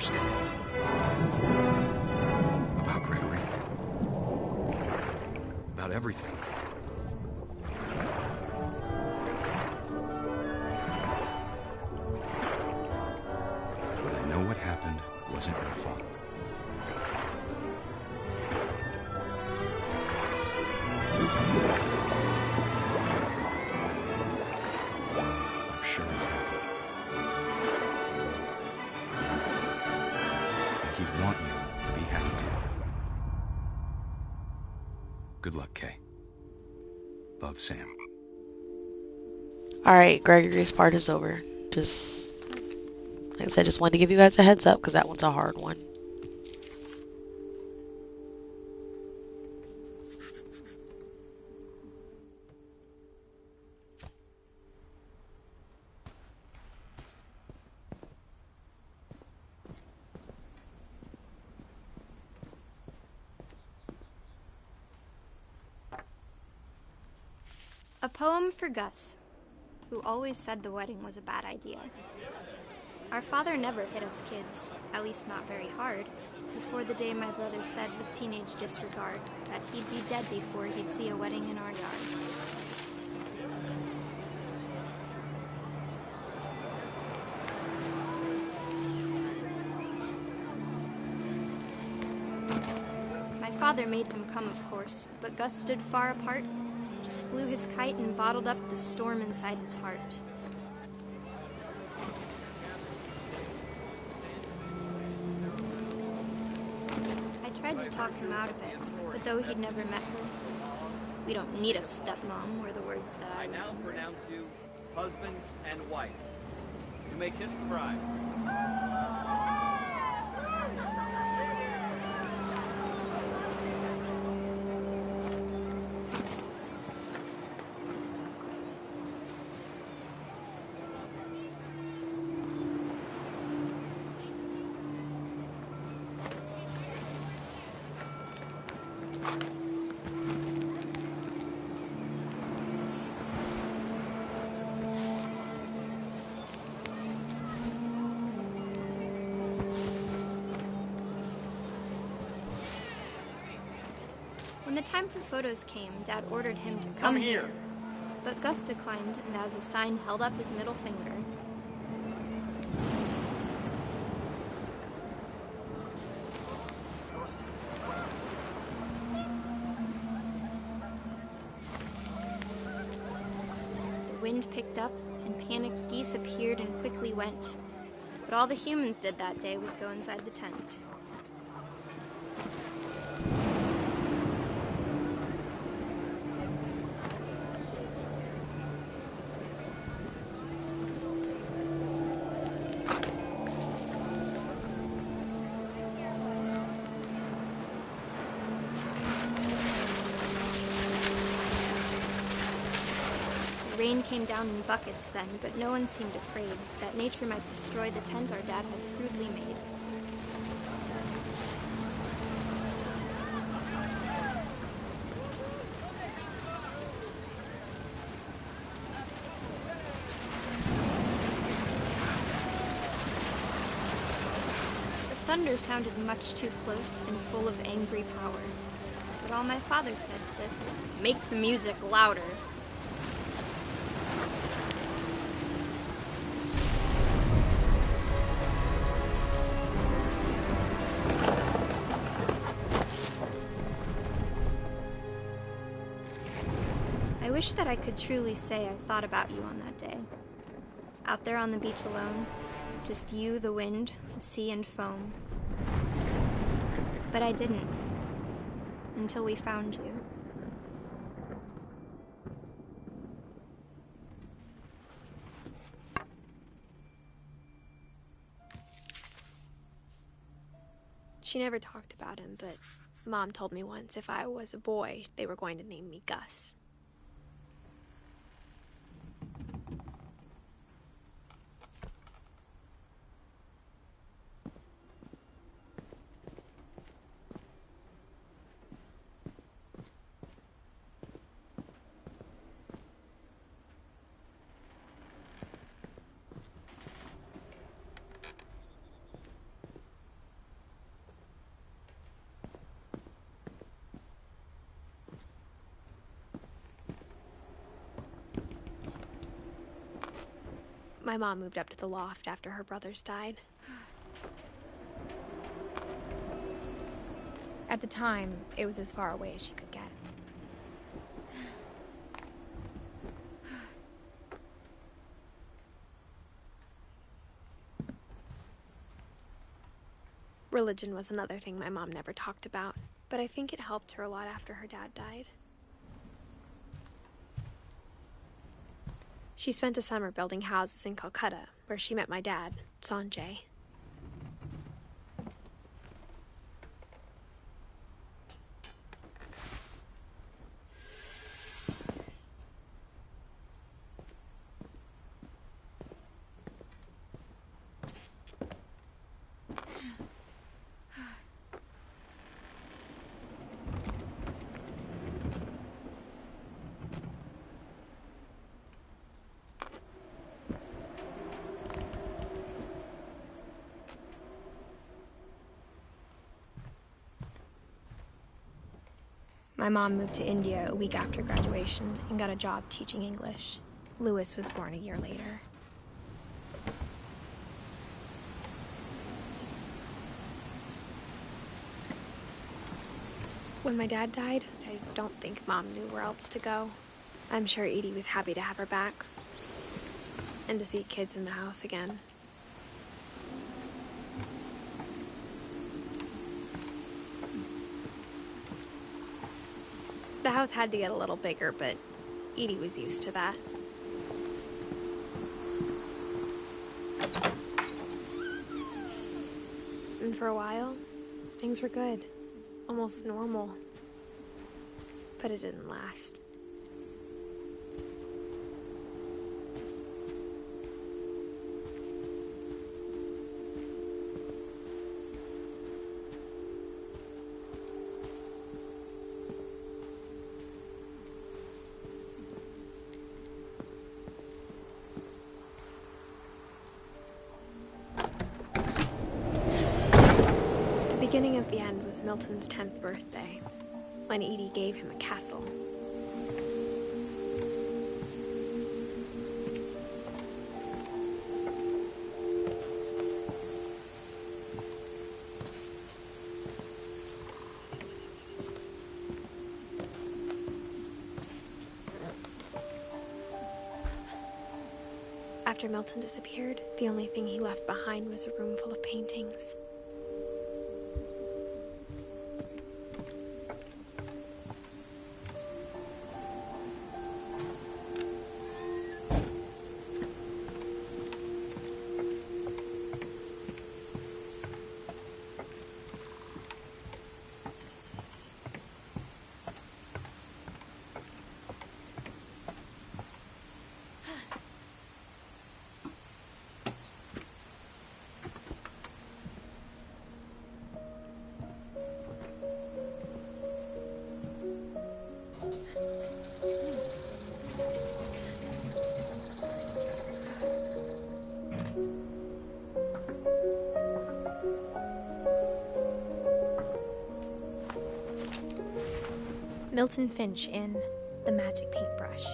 understand. About Gregory. About everything. But I know what happened wasn't your fault. I'm sure he's happy. And he'd want you to be happy too. Good luck, Kay. Love, Sam. Alright, Gregory's part is over. Just, like I said, just wanted to give you guys a heads up because that one's a hard one. A poem for Gus, who always said the wedding was a bad idea. Our father never hit us kids, at least not very hard, before the day my brother said with teenage disregard that he'd be dead before he'd see a wedding in our yard. My father made him come, of course, but Gus stood far apart, just flew his kite and bottled up the storm inside his heart. I tried to talk him out of it, but though he'd never met her, "We don't need a stepmom," were the words that I now pronounce you husband and wife. You may kiss the bride. When the time for photos came, Dad ordered him to Come here. But Gus declined, and as a sign held up his middle finger. The wind picked up, and panicked geese appeared and quickly went. But all the humans did that day was go inside the tent. Rain came down in buckets then, but no one seemed afraid that nature might destroy the tent our dad had crudely made. The thunder sounded much too close and full of angry power, but all my father said to this was, "Make the music louder." I wish that I could truly say I thought about you on that day. Out there on the beach alone, just you, the wind, the sea, and foam. But I didn't, until we found you. She never talked about him, but Mom told me once if I was a boy, they were going to name me Gus. My mom moved up to the loft after her brothers died. At the time, it was as far away as she could get. Religion was another thing my mom never talked about, but I think it helped her a lot after her dad died. She spent a summer building houses in Calcutta, where she met my dad, Sanjay. My mom moved to India a week after graduation and got a job teaching English. Louis was born a year later. When my dad died, I don't think Mom knew where else to go. I'm sure Edie was happy to have her back and to see kids in the house again. The house had to get a little bigger, but Edie was used to that. And for a while, things were good. Almost normal. But it didn't last. The beginning of the end was Milton's 10th birthday, when Edie gave him a castle. After Milton disappeared, the only thing he left behind was a room full of paintings. Milton Finch in The Magic Paintbrush.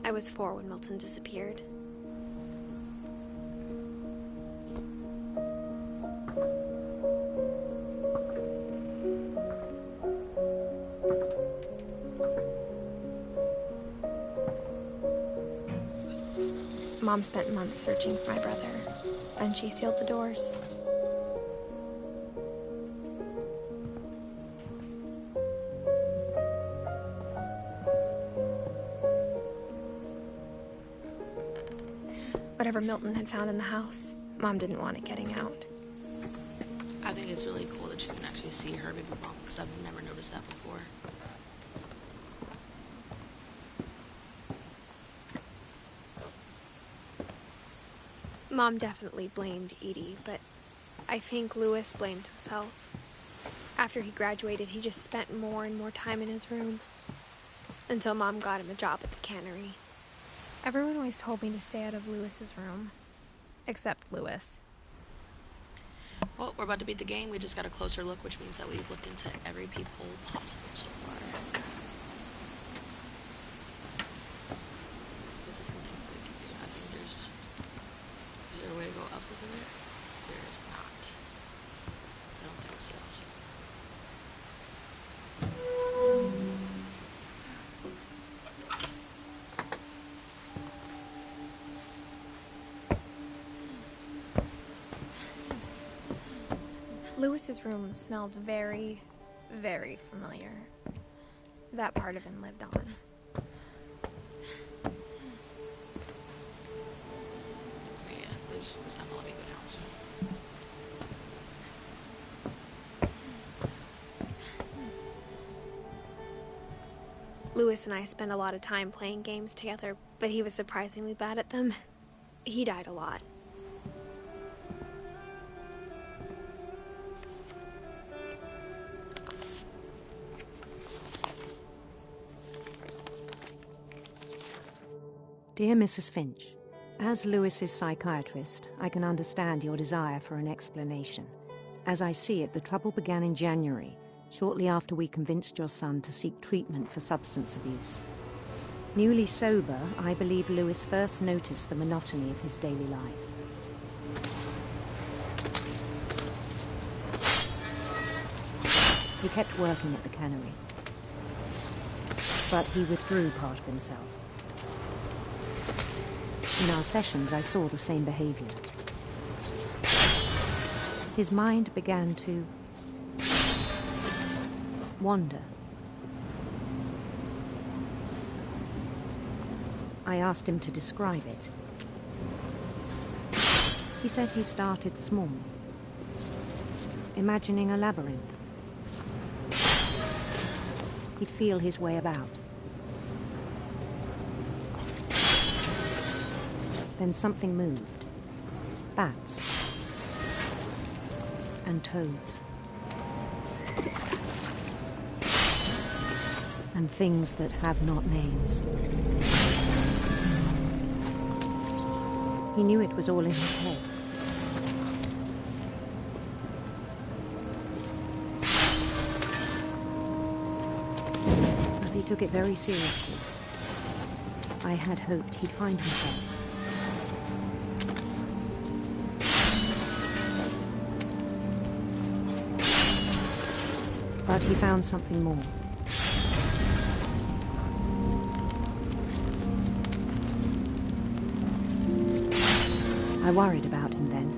I was 4 when Milton disappeared. Mom spent months searching for my brother. Then she sealed the doors. Whatever Milton had found in the house, Mom didn't want it getting out. I think it's really cool that you can actually see her baby mom, because I've never noticed that before. Mom definitely blamed Edie, but I think Louis blamed himself. After he graduated, he just spent more and more time in his room, until Mom got him a job at the cannery. Everyone always told me to stay out of Louis's room, except Louis. Well, we're about to beat the game. We just got a closer look, which means that we've looked into every peephole possible so far. I think is there a way to go up over there? There is not. I don't think so. Louis's room smelled very, very familiar. That part of him lived on. Yeah, it's not gonna let me go down, so. Louis and I spent a lot of time playing games together, but he was surprisingly bad at them. He died a lot. Dear Mrs. Finch, as Louis's psychiatrist, I can understand your desire for an explanation. As I see it, the trouble began in January, shortly after we convinced your son to seek treatment for substance abuse. Newly sober, I believe Louis first noticed the monotony of his daily life. He kept working at the cannery, but he withdrew part of himself. In our sessions, I saw the same behavior. His mind began to wander. I asked him to describe it. He said he started small, imagining a labyrinth. He'd feel his way about. Then something moved. Bats. And toads. And things that have not names. He knew it was all in his head. But he took it very seriously. I had hoped he'd find himself. But he found something more. I worried about him then.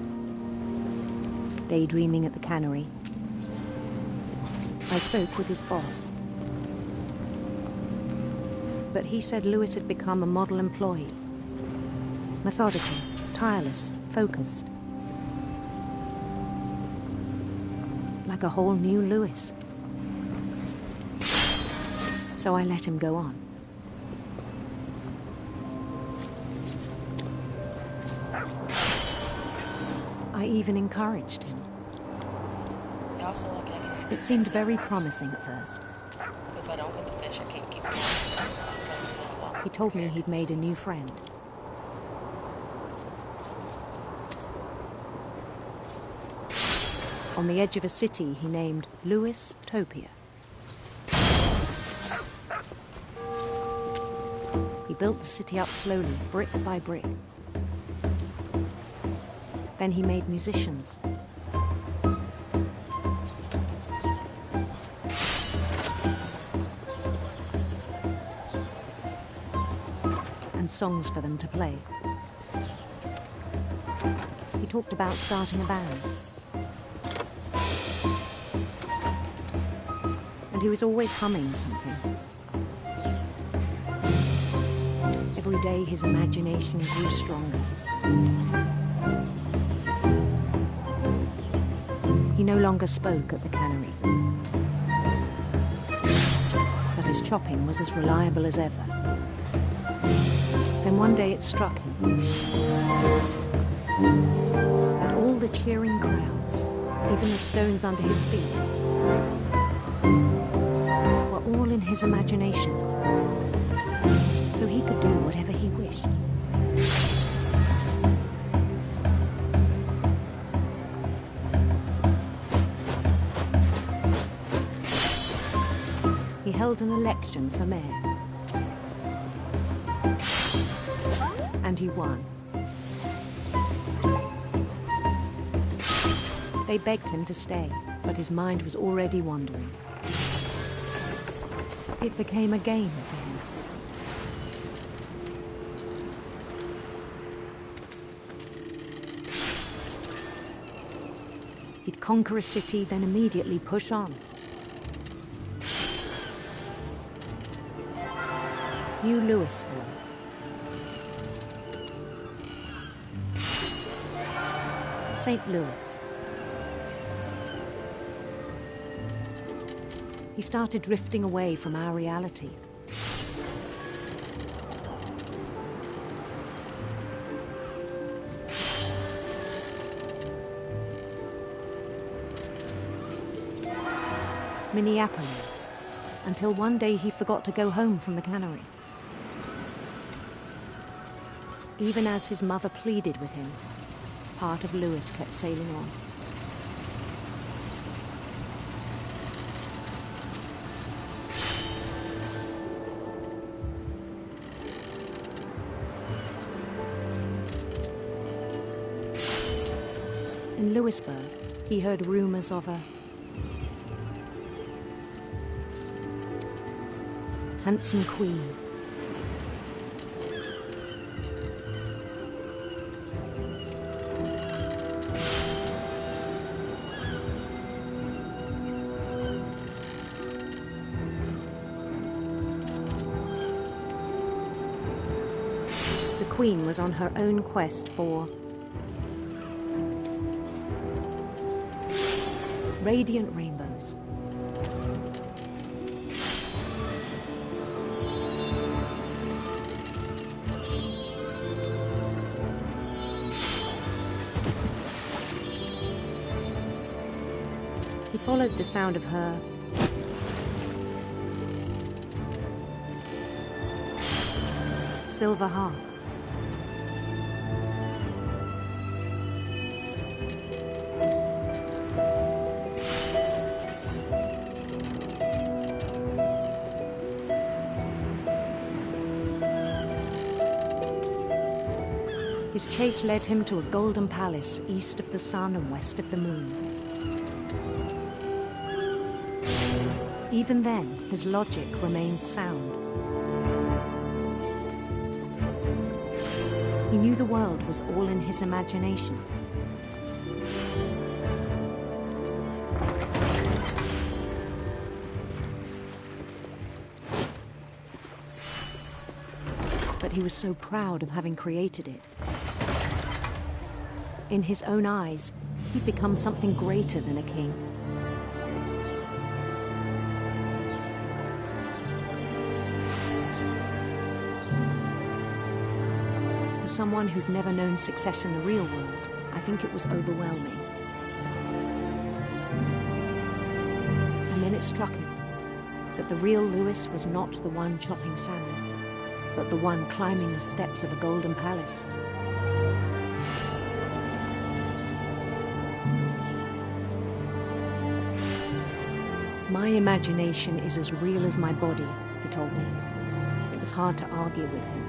Daydreaming at the cannery. I spoke with his boss. But he said Louis had become a model employee. Methodical, tireless, focused. Like a whole new Louis. So I let him go on. I even encouraged him. It seemed very promising at first. Because I don't get the fish, I can't keep it. He told me he'd made a new friend. On the edge of a city he named Louis Topia. He built the city up slowly, brick by brick. Then he made musicians. And songs for them to play. He talked about starting a band. And he was always humming something. Every day his imagination grew stronger. no longer spoke at the cannery. But his chopping was as reliable as ever. Then one day it struck him that all the cheering crowds, even the stones under his feet, were all in his imagination, so he could do whatever he wished. He held an election for mayor. And he won. They begged him to stay, but his mind was already wandering. It became a game for him. He'd conquer a city, then immediately push on. New Louisville. St. Louis. He started drifting away from our reality. Minneapolis, until one day he forgot to go home from the cannery. Even as his mother pleaded with him, part of Louis kept sailing on. In Louisburg, he heard rumors of a handsome queen. The queen was on her own quest for radiant rainbows. He followed the sound of her silver harp. His chase led him to a golden palace east of the sun and west of the moon. Even then, his logic remained sound. He knew the world was all in his imagination. But he was so proud of having created it. In his own eyes, he'd become something greater than a king. For someone who'd never known success in the real world, I think it was overwhelming. And then it struck him that the real Louis was not the one chopping salmon, but the one climbing the steps of a golden palace. My imagination is as real as my body, he told me. It was hard to argue with him.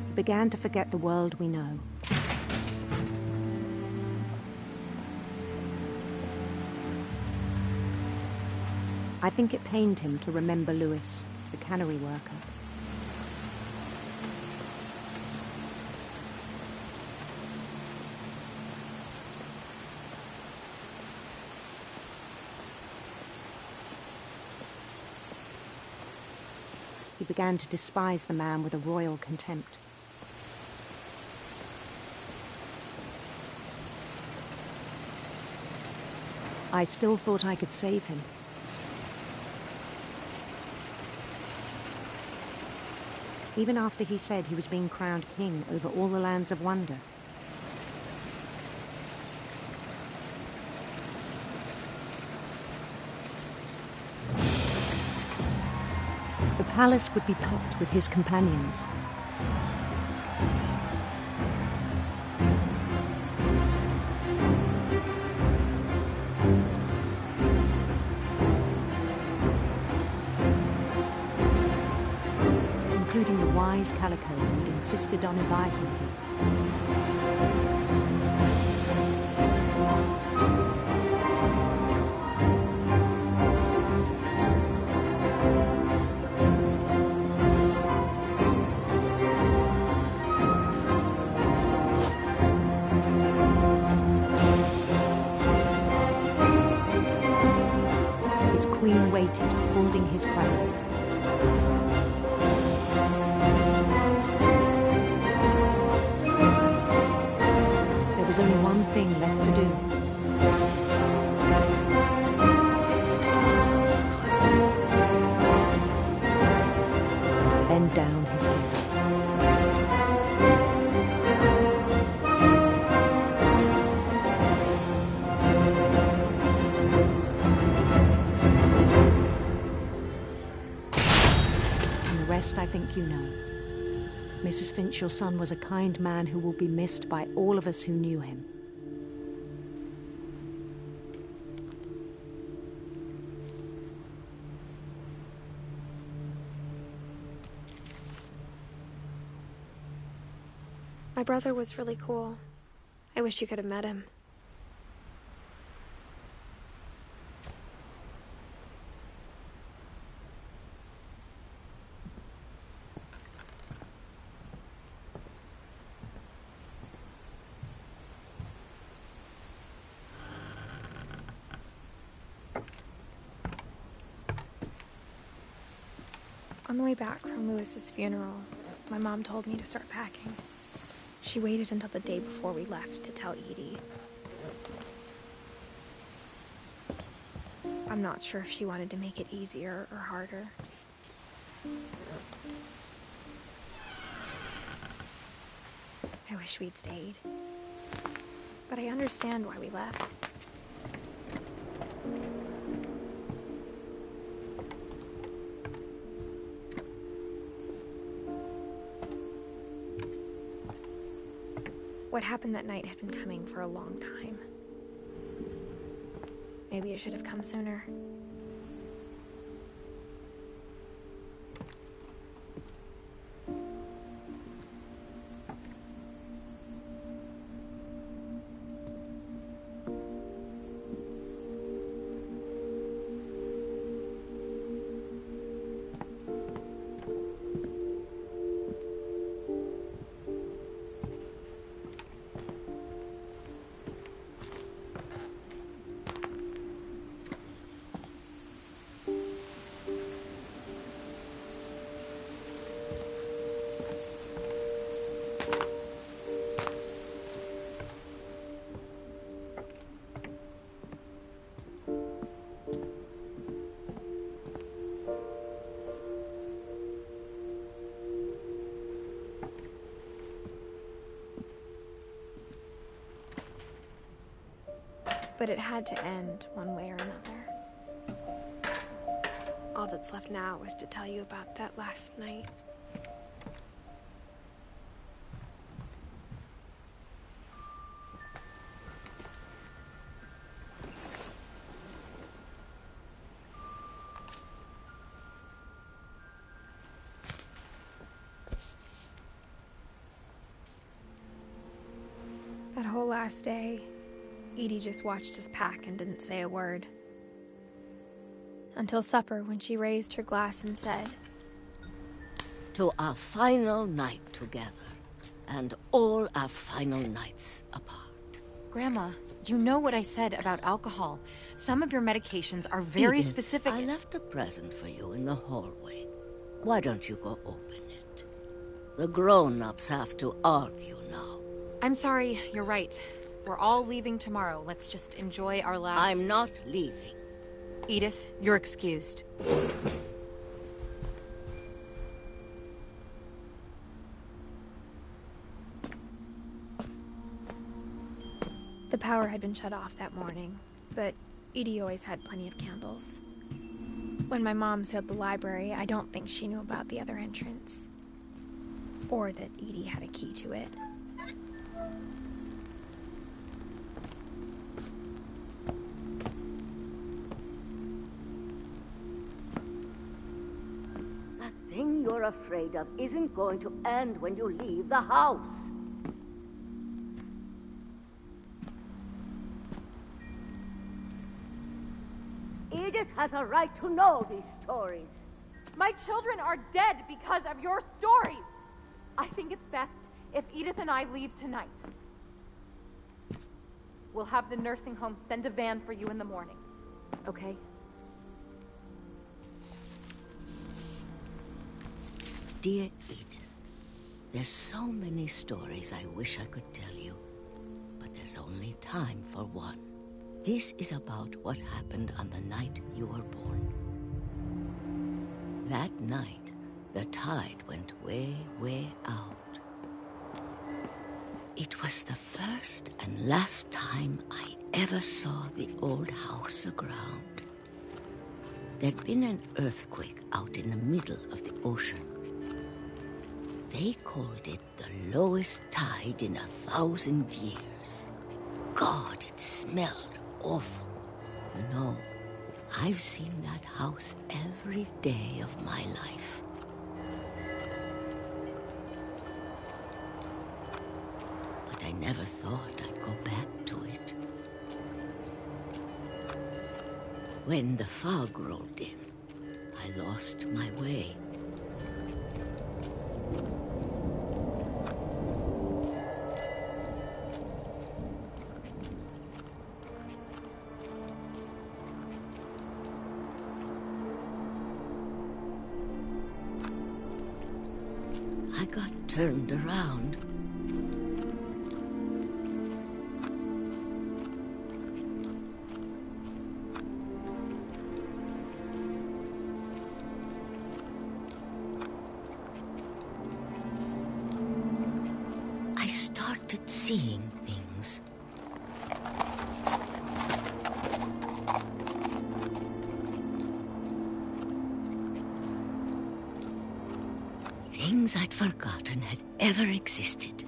He began to forget the world we know. I think it pained him to remember Louis, the cannery worker. began to despise the man with a royal contempt. I still thought I could save him. Even after he said he was being crowned king over all the lands of wonder. The palace would be packed with his companions. Including the wise Calico who'd insisted on advising him. His queen waited, holding his crown. There was only one thing left to do. Bend down his head. And the rest I think you know. Mrs. Finch, your son was a kind man who will be missed by all of us who knew him. My brother was really cool. I wish you could have met him. On the way back from Lewis's funeral, my mom told me to start packing. She waited until the day before we left to tell Edie. I'm not sure if she wanted to make it easier or harder. I wish we'd stayed. But I understand why we left. What happened that night had been coming for a long time. Maybe it should have come sooner. But it had to end one way or another. All that's left now is to tell you about that last night. That whole last day, Edie just watched us pack and didn't say a word. Until supper, when she raised her glass and said, "To our final night together, and all our final nights apart." Grandma, you know what I said about alcohol. Some of your medications are very Edith, specific. I left a present for you in the hallway. Why don't you go open it? The grown-ups have to argue now. I'm sorry, you're right. We're all leaving tomorrow. Let's just enjoy our last... I'm not leaving. Edith, you're excused. The power had been shut off that morning, but Edie always had plenty of candles. When my mom sealed the library, I don't think she knew about the other entrance. Or that Edie had a key to it. That thing you're afraid of isn't going to end when you leave the house. Edith has a right to know these stories. My children are dead because of your stories. I think it's best if Edith and I leave tonight. We'll have the nursing home send a van for you in the morning, okay? Dear Edith, there's so many stories I wish I could tell you, but there's only time for one. This is about what happened on the night you were born. That night, the tide went way, way out. It was the first and last time I ever saw the old house aground. There'd been an earthquake out in the middle of the ocean. They called it the lowest tide in 1,000 years. God, it smelled awful. You know, I've seen that house every day of my life. But I never thought I'd go back to it. When the fog rolled in, I lost my way. I got turned around. I started seeing things. Things I'd forgotten had ever existed.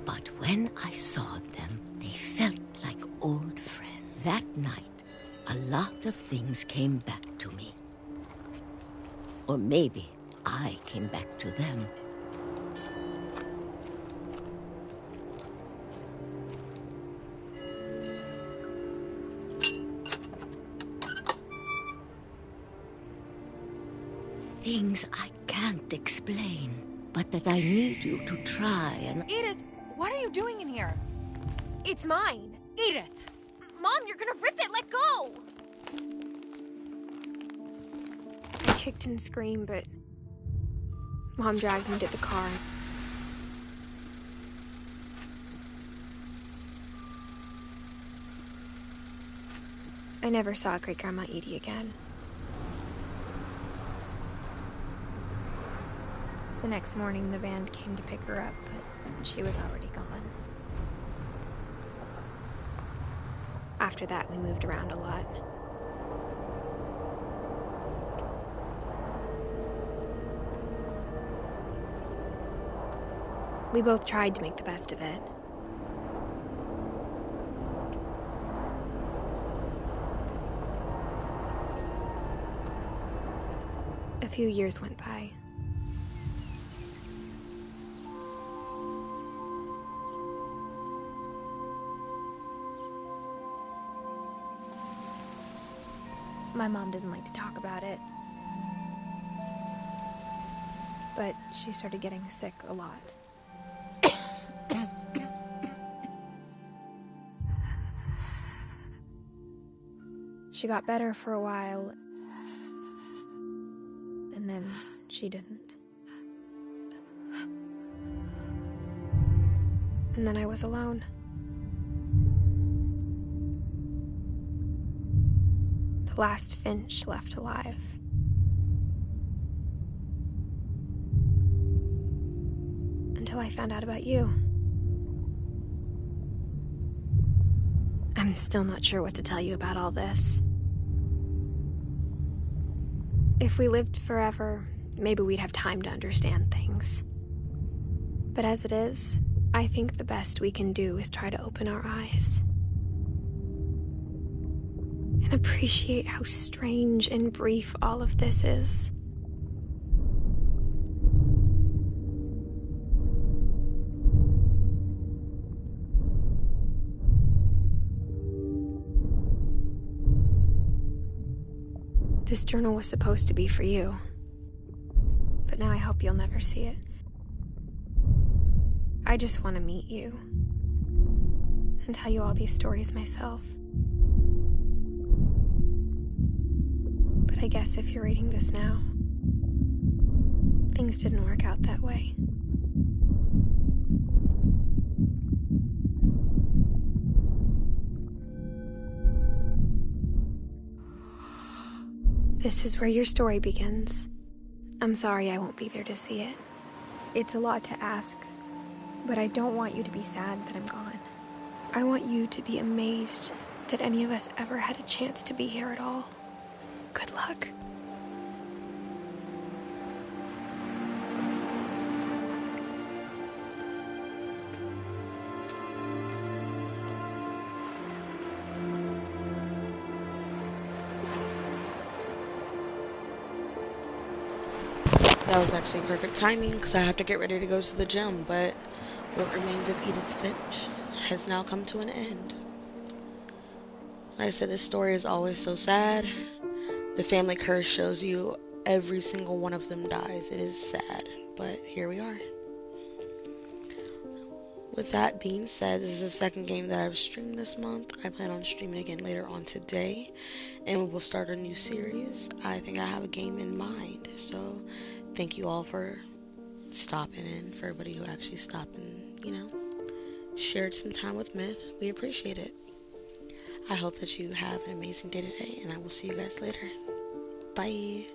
But when I saw them, they felt like old friends. That night, a lot of things came back to me. Or maybe I came back to them. Things I can't explain, but that I need you to try and... Edith, what are you doing in here? It's mine. Edith! Mom, you're gonna rip it! Let go! I kicked and screamed, but Mom dragged me to the car. I never saw Great-Grandma Edie again. The next morning, the van came to pick her up, but she was already gone. After that, we moved around a lot. We both tried to make the best of it. A few years went by. My mom didn't like to talk about it. But she started getting sick a lot. she got better for a while, and then she didn't. And then I was alone. The last Finch left alive. Until I found out about you. I'm still not sure what to tell you about all this. If we lived forever, maybe we'd have time to understand things. But as it is, I think the best we can do is try to open our eyes. And appreciate how strange and brief all of this is. This journal was supposed to be for you. But now I hope you'll never see it. I just want to meet you. And tell you all these stories myself. But I guess if you're reading this now, things didn't work out that way. This is where your story begins. I'm sorry I won't be there to see it. It's a lot to ask, but I don't want you to be sad that I'm gone. I want you to be amazed that any of us ever had a chance to be here at all. Good luck. That was actually perfect timing because I have to get ready to go to the gym, but what remains of Edith Finch has now come to an end. Like I said, this story is always so sad. The family curse shows you every single one of them dies. It is sad, but here we are. With that being said, this is the second game that I've streamed this month. I plan on streaming again later on today, and we will start a new series. I think I have a game in mind, so thank you all for stopping in, for everybody who actually stopped and, shared some time with Myth. We appreciate it. I hope that you have an amazing day today, and I will see you guys later. Bye.